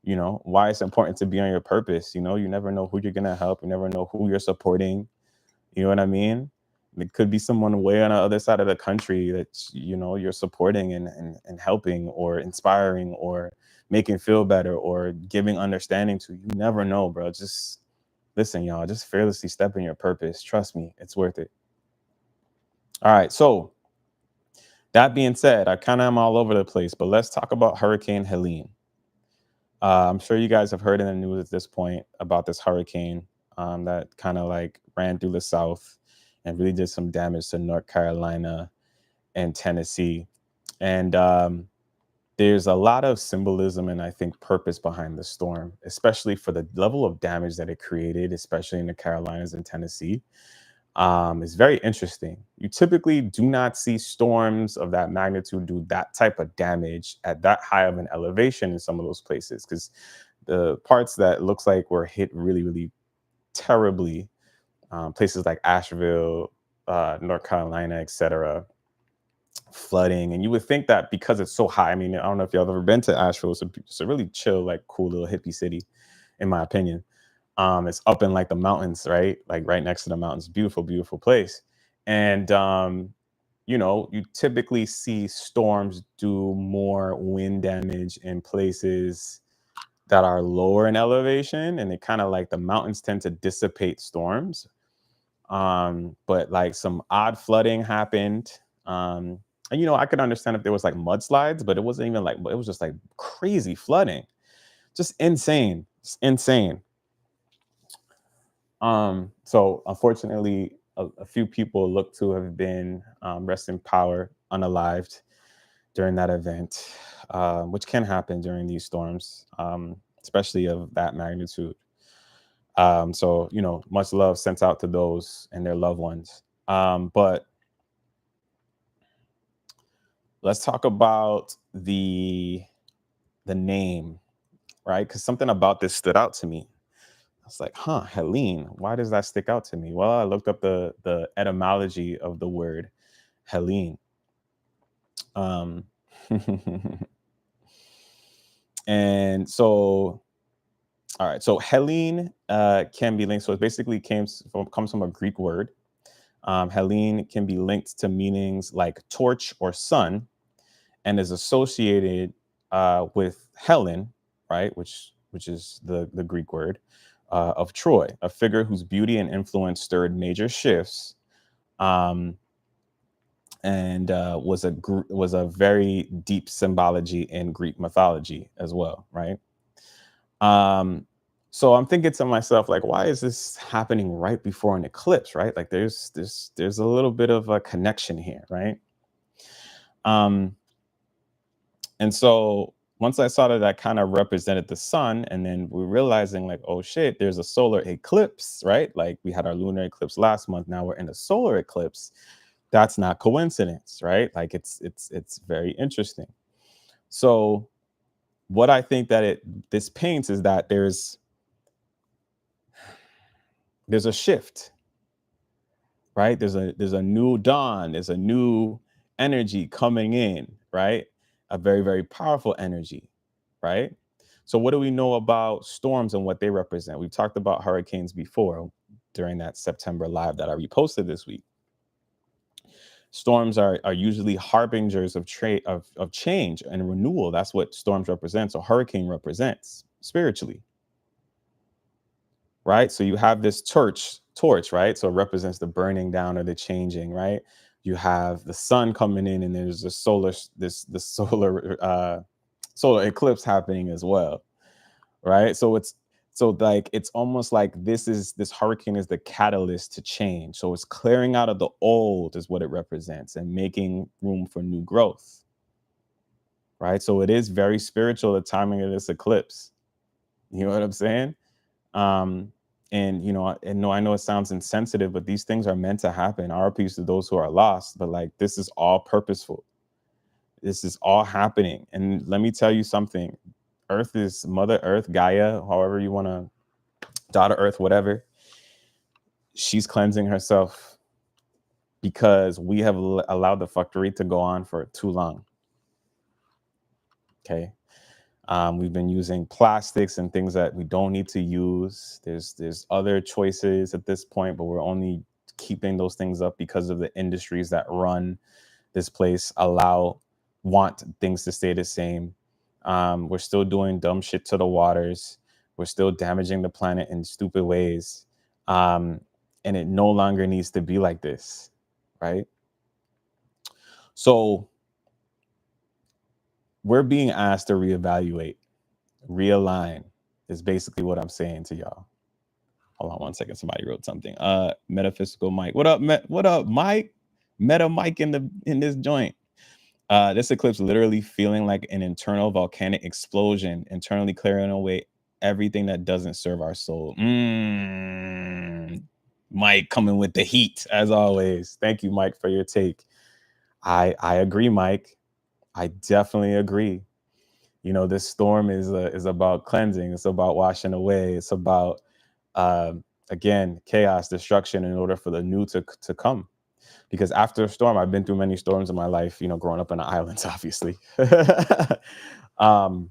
why it's important to be on your purpose. You never know who you're going to help. You never know who you're supporting. You know what I mean? It could be someone way on the other side of the country that, you're supporting and helping, or inspiring, or making feel better, or giving understanding to. You never know, bro. Just listen, y'all. Just fearlessly step in your purpose. Trust me, it's worth it. All right. So that being said, I kind of am all over the place, but let's talk about Hurricane Helene. I'm sure you guys have heard in the news at this point about this hurricane that kind of like ran through the South and really did some damage to North Carolina and Tennessee. And there's a lot of symbolism and, I think, purpose behind the storm, especially for the level of damage that it created, especially in the Carolinas and Tennessee. Is very interesting. You typically do not see storms of that magnitude do that type of damage at that high of an elevation in some of those places, because the parts that looks like were hit really, really terribly. Places like Asheville, North Carolina, etc., flooding. And you would think that because it's so high. I mean, I don't know if y'all have ever been to Asheville. It's a really chill, like cool little hippie city, in my opinion. It's up in like the mountains, right? Like right next to the mountains. Beautiful, beautiful place. And you typically see storms do more wind damage in places that are lower in elevation, and it kind of like the mountains tend to dissipate storms. But like some odd flooding happened. And I could understand if there was like mudslides, but it wasn't even like, it was just like crazy flooding, just insane, just insane. So unfortunately, a few people look to have been rest in power, unalived during that event, which can happen during these storms, especially of that magnitude. So much love sent out to those and their loved ones. But let's talk about the name, right? Because something about this stood out to me. I was like, huh, Helene. Why does that stick out to me? Well, I looked up the etymology of the word Helene. Um, and so, all right. So Helene can be linked. So it basically comes from a Greek word. Helene can be linked to meanings like torch or sun, and is associated with Helen, right? Which is the Greek word of Troy, a figure whose beauty and influence stirred major shifts, um, and was a very deep symbology in Greek mythology as well, right? Um, so I'm thinking to myself, like, why is this happening right before an eclipse, right? Like, there's a little bit of a connection here, right? Um, And so once I saw that that kind of represented the sun, and then we're realizing like, oh shit, there's a solar eclipse, right? Like we had our lunar eclipse last month. Now we're in a solar eclipse. That's not coincidence, right? Like it's very interesting. So what I think that this paints is that there's a shift, right? There's a new dawn, there's a new energy coming in, right? A very, very powerful energy, right? So what do we know about storms and what they represent? We've talked about hurricanes before during that September live that I reposted this week. Storms are usually harbingers of change and renewal. That's what storms represent. So hurricane represents spiritually, right? So you have this torch, right? So it represents the burning down or the changing, right? You have the sun coming in, and there's the solar solar eclipse happening as well, right? So like it's almost like this hurricane is the catalyst to change. So it's clearing out of the old is what it represents and making room for new growth, right? So it is very spiritual, the timing of this eclipse. You know what I'm saying? Um, and I know it sounds insensitive, but these things are meant to happen. RPs to those who are lost, but like this is all purposeful. This is all happening. And let me tell you something. Earth is Mother Earth, Gaia, however you want to, daughter Earth, whatever. She's cleansing herself because we have allowed the fuckery to go on for too long. Okay. We've been using plastics and things that we don't need to use. There's other choices at this point, but we're only keeping those things up because of the industries that run this place want things to stay the same. We're still doing dumb shit to the waters. We're still damaging the planet in stupid ways. And it no longer needs to be like this, right? So we're being asked to reevaluate, realign is basically what I'm saying to y'all. Hold on one second. Somebody wrote something. Metaphysical Mike. What up, what up, Mike? Meta Mike in this joint. This eclipse literally feeling like an internal volcanic explosion, internally clearing away everything that doesn't serve our soul. Mike coming with the heat as always. Thank you, Mike, for your take. I agree, Mike. I definitely agree. This storm is about cleansing. It's about washing away. It's about again, chaos, destruction in order for the new to come. Because after a storm, I've been through many storms in my life, growing up in the islands, obviously. um,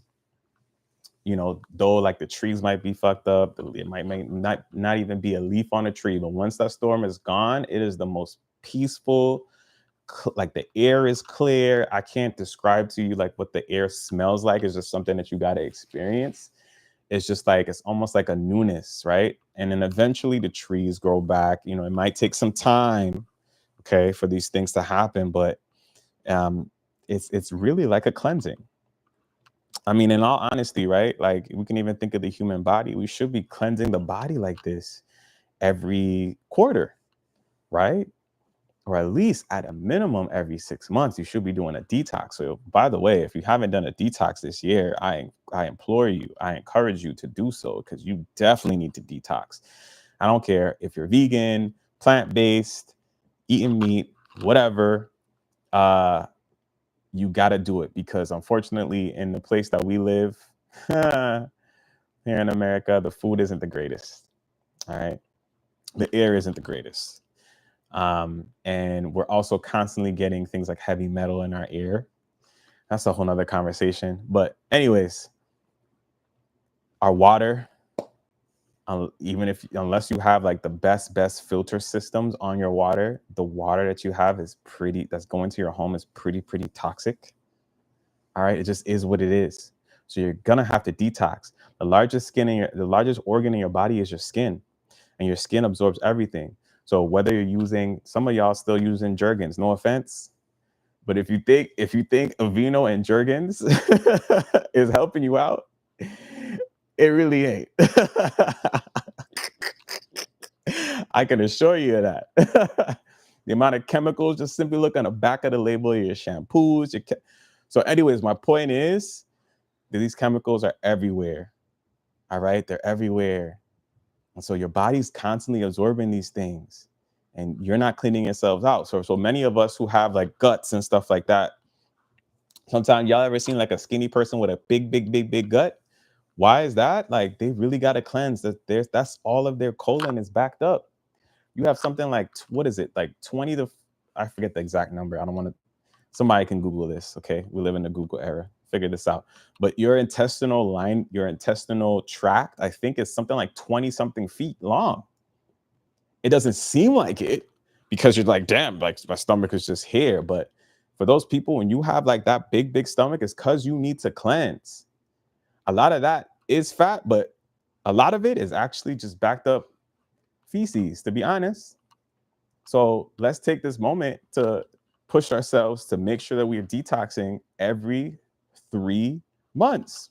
though like the trees might be fucked up, it might not even be a leaf on a tree, but once that storm is gone, it is the most peaceful. Like the air is clear. I can't describe to you like what the air smells like. It's just something that you got to experience. It's just like it's almost like a newness, right? And then eventually the trees grow back. It might take some time, okay, for these things to happen, but um, it's really like a cleansing. I mean, in all honesty, right? Like we can even think of the human body. We should be cleansing the body like this every quarter, right? Or at least at a minimum every 6 months, you should be doing a detox. So, by the way, if you haven't done a detox this year, I implore you, I encourage you to do so because you definitely need to detox. I don't care if you're vegan, plant-based, eating meat, whatever. You got to do it because unfortunately, in the place that we live here in America, the food isn't the greatest. All right, the air isn't the greatest. And we're also constantly getting things like heavy metal in our ear. That's a whole nother conversation. But anyways, our water, unless you have like the best filter systems on your water, the water that you have that's going to your home is pretty toxic. All right, it just is what it is. So you're gonna have to detox. The largest organ in your body is your skin, and your skin absorbs everything. So whether you're using, some of y'all still using Jergens, no offense, but if you think Aveeno and Jergens is helping you out, it really ain't. I can assure you of that. The amount of chemicals, just simply look on the back of the label of your shampoos. So anyways, my point is that these chemicals are everywhere. All right, they're everywhere. And so your body's constantly absorbing these things and you're not cleaning yourselves out. So many of us who have like guts and stuff like that, sometimes y'all ever seen like a skinny person with a big gut? Why is that? Like they really got to cleanse. That's all of their colon is backed up. You have something like, what is it? Like 20 to, I forget the exact number. I don't want to, somebody can Google this. Okay. We live in the Google era. Figure this out. But your intestinal tract, I think is something like 20 something feet long. It doesn't seem like it because you're like, damn, like my stomach is just here. But for those people, when you have like that big stomach, it's because you need to cleanse. A lot of that is fat, but a lot of it is actually just backed up feces, to be honest. So let's take this moment to push ourselves to make sure that we are detoxing every 3 months.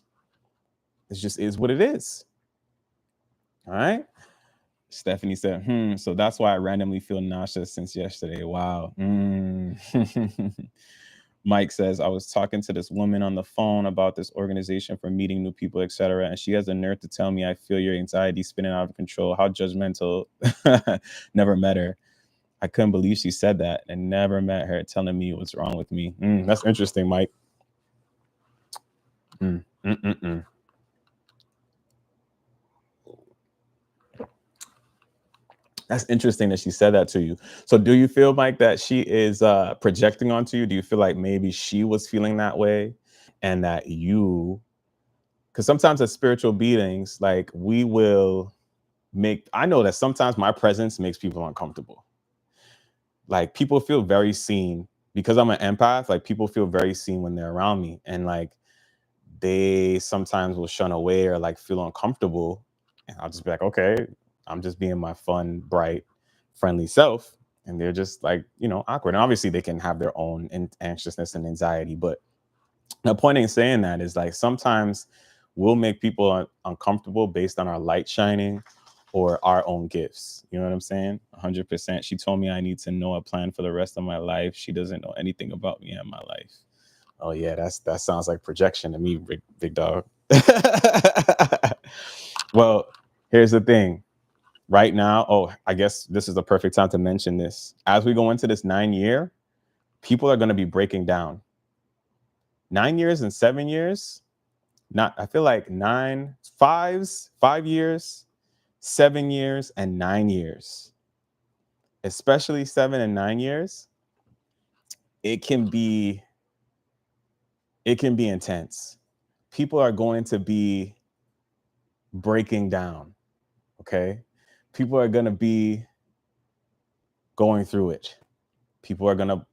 It just is what it is. All right. Stephanie said, so that's why I randomly feel nauseous since yesterday. Wow. Mike says, I was talking to this woman on the phone about this organization for meeting new people, etc. And she has the nerve to tell me, I feel your anxiety spinning out of control. How judgmental. Never met her. I couldn't believe she said that and never met her telling me what's wrong with me. That's interesting, Mike. That's interesting that she said that to you. So do you feel, Mike, that she is projecting onto you? Do you feel like maybe she was feeling that way and that because sometimes as spiritual beings, like I know that sometimes my presence makes people uncomfortable. Like people feel very seen because I'm an empath. Like people feel very seen when they're around me, and like they sometimes will shun away or like feel uncomfortable. And I'll just be like, okay, I'm just being my fun, bright, friendly self. And they're just like, awkward. And obviously they can have their own anxiousness and anxiety. But the point in saying that is like sometimes we'll make people uncomfortable based on our light shining or our own gifts. You know what I'm saying? 100%. She told me I need to know a plan for the rest of my life. She doesn't know anything about me and my life. Oh yeah, that sounds like projection to me, big dog. Well, here's the thing. Right now, I guess this is the perfect time to mention this. As we go into this 9-year, people are going to be breaking down. 9 years and 7 years, I feel like 5 years, 7 years and 9 years, especially 7 and 9 years, it can be intense. People are going to be breaking down, okay? People are going to be going through it. People are going to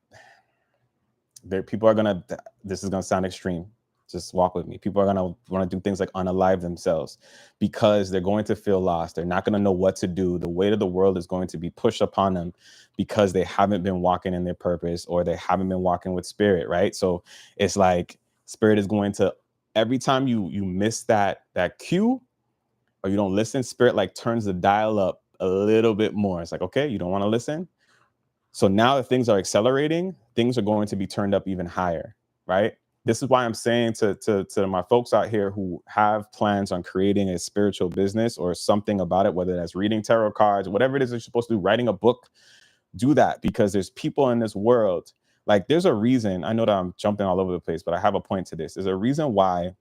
this is going to sound extreme. Just walk with me. People are going to want to do things like unalive themselves because they're going to feel lost. They're not going to know what to do. The weight of the world is going to be pushed upon them because they haven't been walking in their purpose or they haven't been walking with spirit, right? So it's like spirit is going to, every time you miss that cue or you don't listen, spirit like turns the dial up a little bit more. It's like, okay, you don't want to listen. So now that things are accelerating, things are going to be turned up even higher, right? This is why I'm saying to my folks out here who have plans on creating a spiritual business or something about it, whether that's reading tarot cards, whatever it is you're supposed to do, writing a book, do that, because there's people in this world. Like, there's a reason. I know that I'm jumping all over the place, but I have a point to this. There's a reason why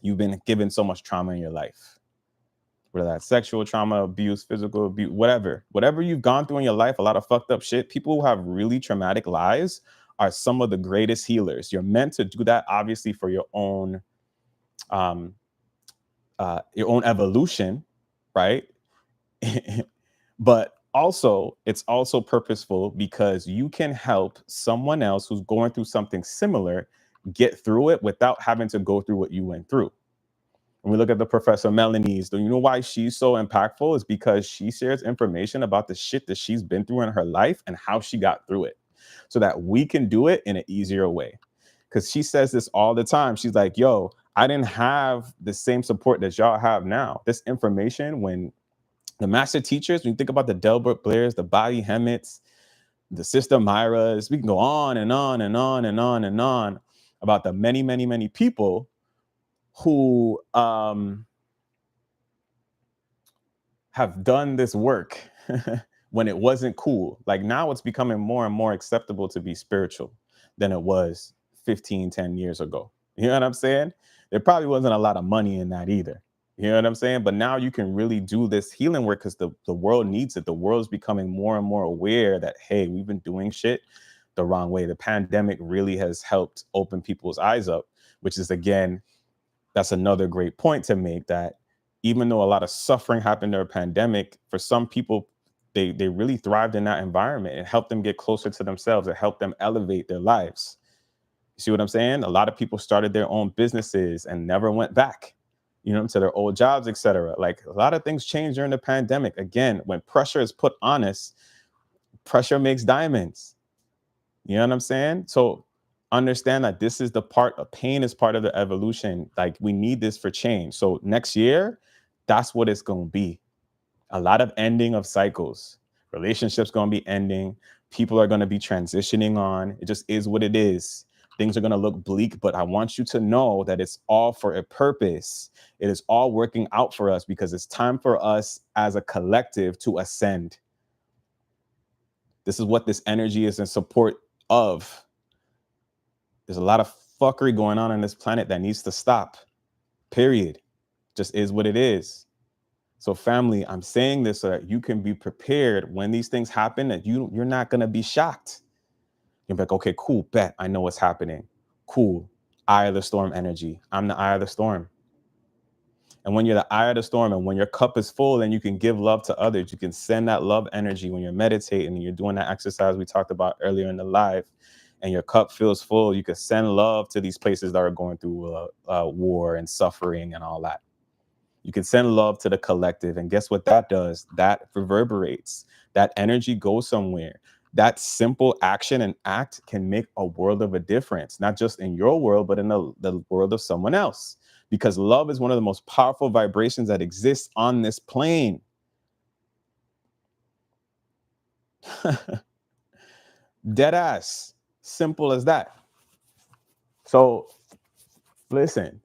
you've been given so much trauma in your life, whether that's sexual trauma, abuse, physical abuse, whatever you've gone through in your life, a lot of fucked up shit. People who have really traumatic lives are some of the greatest healers. You're meant to do that, obviously, for um, your own evolution, right? But also, it's also purposeful because you can help someone else who's going through something similar get through it without having to go through what you went through. When we look at the Professor Melanie's, do you know why she's so impactful? Is because she shares information about the shit that she's been through in her life and how she got through it so that we can do it in an easier way. Because she says this all the time. She's like, yo, I didn't have the same support that y'all have now. This information, when the master teachers, when you think about the Delbert Blairs, the Bobby Hemmets, the Sister Myras, we can go on and on and on and on and on about the many, many, many people who have done this work when it wasn't cool. Like, now it's becoming more and more acceptable to be spiritual than it was 10 years ago. You know what I'm saying? There probably wasn't a lot of money in that either. You know what I'm saying? But now you can really do this healing work because the world needs it. The world's becoming more and more aware that, hey, we've been doing shit the wrong way. The pandemic really has helped open people's eyes up, which is, again, that's another great point to make, that even though a lot of suffering happened during a pandemic, for some people, they really thrived in that environment. It helped them get closer to themselves. It helped them elevate their lives. You see what I'm saying? A lot of people started their own businesses and never went back, to their old jobs, etc. Like, a lot of things changed during the pandemic. Again, when pressure is put on us, pressure makes diamonds. You know what I'm saying? So understand that this is the part of pain, is part of the evolution. Like, we need this for change. So next year, that's what it's going to be. A lot of ending of cycles. Relationships going to be ending. People are going to be transitioning on. It just is what it is. Things are going to look bleak, but I want you to know that it's all for a purpose. It is all working out for us because it's time for us as a collective to ascend. This is what this energy is in support of. There's a lot of fuckery going on this planet that needs to stop. Period. Just is what it is. So family, I'm saying this so that you can be prepared when these things happen, that you're not going to be shocked. You're like, okay, cool, bet, I know what's happening. Cool. Eye of the storm energy. I'm the eye of the storm. And when you're the eye of the storm and when your cup is full, then you can give love to others. You can send that love energy when you're meditating and you're doing that exercise we talked about earlier in the live, and your cup feels full. You can send love to these places that are going through war and suffering and all that. You can send love to the collective. And guess what that does? That reverberates. That energy goes somewhere. That simple action and act can make a world of a difference, not just in your world, but in the world of someone else. Because love is one of the most powerful vibrations that exists on this plane. Dead ass. Simple as that. So listen,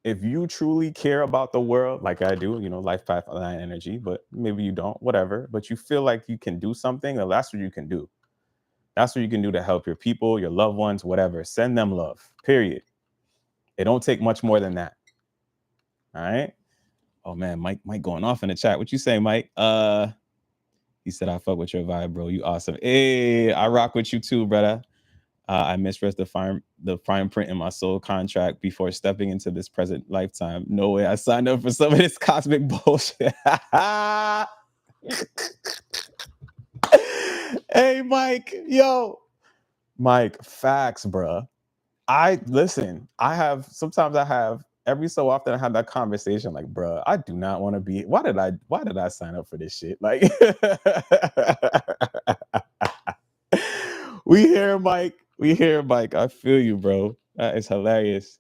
if you truly care about the world, like I do, life path line energy, but maybe you don't, whatever, but you feel like you can do something, then that's what you can do. That's what you can do to help your people, your loved ones, whatever. Send them love, period. It don't take much more than that. All right. Oh man, Mike going off in the chat. What you say, Mike? He said, I fuck with your vibe, bro. You awesome. Hey, I rock with you too, brother. I misread the fine print in my soul contract before stepping into this present lifetime. No way I signed up for some of this cosmic bullshit. Hey, Mike. Yo. Mike, facts, bruh. I listen, I have every so often I have that conversation like, bruh, I do not want to be why did I sign up for this shit? Like we hear Mike. We hear Mike. I feel you, bro. That is hilarious.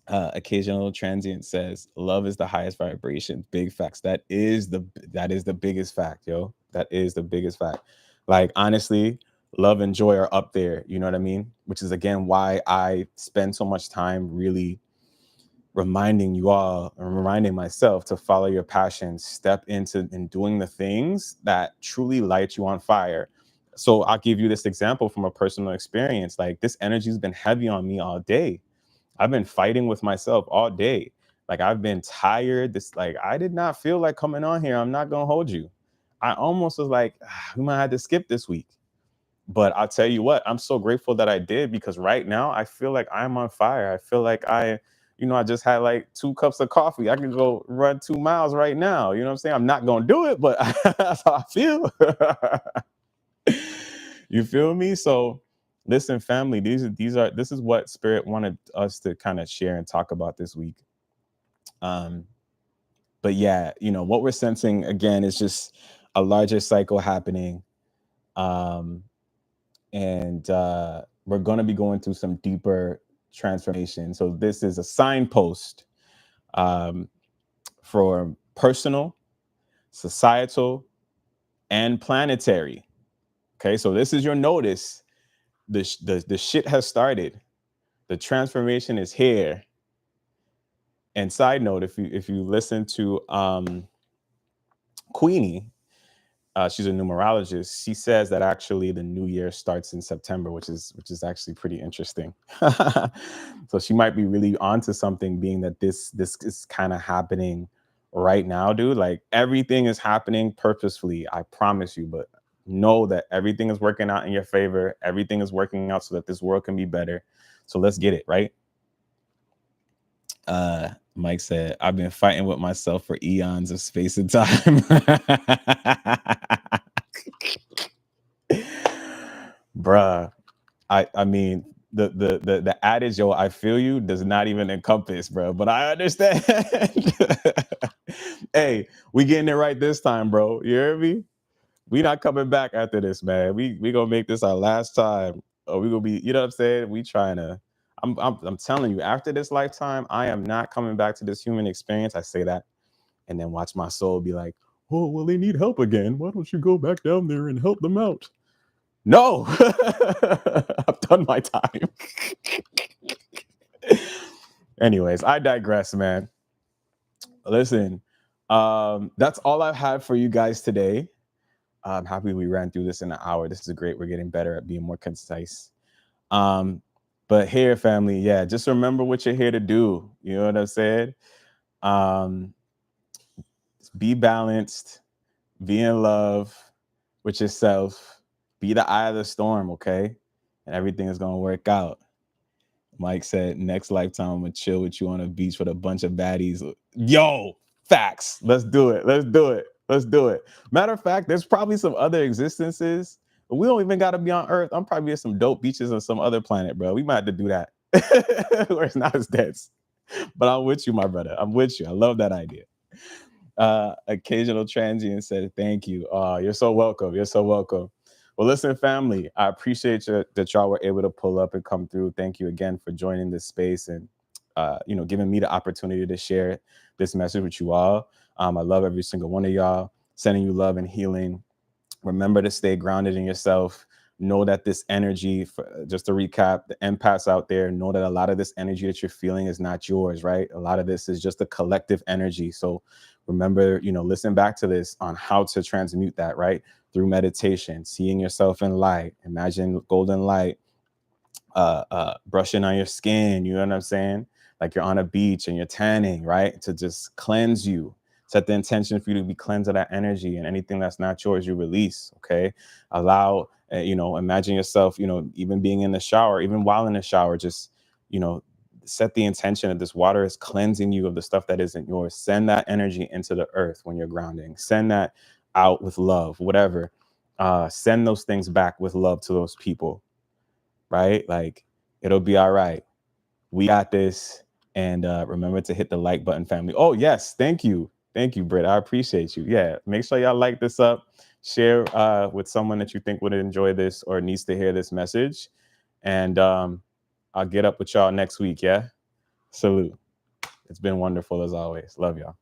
Occasional transient says, "Love is the highest vibration." Big facts. That is the biggest fact, yo. That is the biggest fact. Like honestly, love and joy are up there. You know what I mean? Which is again why I spend so much time really reminding you all and reminding myself to follow your passion, step into and doing the things that truly light you on fire. So I'll give you this example from a personal experience. Like this energy's been heavy on me all day. I've been fighting with myself all day. Like I've been tired. This like I did not feel like coming on here. I'm not gonna hold you. I almost was like, we might have to skip this week. But I'll tell you what, I'm so grateful that I did because right now I feel like I'm on fire. I feel like I just had like 2 cups of coffee. I could go run 2 miles right now. You know what I'm saying? I'm not gonna do it, but that's how I feel. You feel me? So listen, family, this is what Spirit wanted us to kind of share and talk about this week. Um, but yeah, what we're sensing again is just a larger cycle happening. Um, and we're going to be going through some deeper transformation. So this is a signpost um, for personal, societal, and planetary. Okay, so this is your notice. The shit has started. The transformation is here. And side note, if you listen to Queenie, she's a numerologist. She says that actually the new year starts in September, which is actually pretty interesting. So she might be really onto something, being that this is kind of happening right now, dude. Like everything is happening purposefully, I promise you. But know that everything is working out in your favor. Everything is working out so that this world can be better. So let's get it right. Mike said, I've been fighting with myself for eons of space and time. Bruh, I mean the adage, yo, I feel you, does not even encompass, bro. But I understand. Hey, we getting it right this time, bro. You hear me? We not coming back after this, man. We gonna make this our last time. Or we gonna be, you know what I'm saying? We trying to. I'm telling you, after this lifetime, I am not coming back to this human experience. I say that, and then watch my soul be like, oh, well, they need help again. Why don't you go back down there and help them out? No, I've done my time. Anyways, I digress, man. Listen, that's all I've had for you guys today. I'm happy we ran through this in an hour. This is great. We're getting better at being more concise. But here, family, yeah, just remember what you're here to do. You know what I'm saying? Um, be balanced, be in love with yourself, be the eye of the storm, okay? And everything is gonna work out. Mike said, next lifetime, I'm gonna chill with you on a beach with a bunch of baddies. Yo, facts. Let's do it. Let's do it. Let's do it. Matter of fact, there's probably some other existences. But we don't even gotta be on Earth. I'm probably at some dope beaches on some other planet, bro. We might have to do that. Where it's not as dense. But I'm with you, my brother. I'm with you. I love that idea. Occasional transient said, thank you. You're so welcome. You're so welcome. Well, listen, family, I appreciate you that y'all were able to pull up and come through. Thank you again for joining this space and giving me the opportunity to share this message with you all. I love every single one of y'all. Sending you love and healing. Remember to stay grounded in yourself. Know that this energy, just to recap, the empaths out there, know that a lot of this energy that you're feeling is not yours, right? A lot of this is just a collective energy. So remember, listen back to this on how to transmute that, right? Through meditation, seeing yourself in light, imagine golden light, brushing on your skin, you know what I'm saying? like you're on a beach and you're tanning, right? To just cleanse you. Set the intention for you to be cleansed of that energy, and anything that's not yours, you release. Okay. Allow, imagine yourself, even being in the shower, even while in the shower, just, you know, set the intention that this water is cleansing you of the stuff that isn't yours. Send that energy into the earth when you're grounding. Send that out with love, whatever. Send those things back with love to those people, right? Like, it'll be all right. We got this. And remember to hit the like button, family. Oh, yes. Thank you. Thank you, Britt. I appreciate you. Yeah. Make sure y'all like this up. Share with someone that you think would enjoy this or needs to hear this message. And I'll get up with y'all next week. Yeah. Salute. It's been wonderful as always. Love y'all.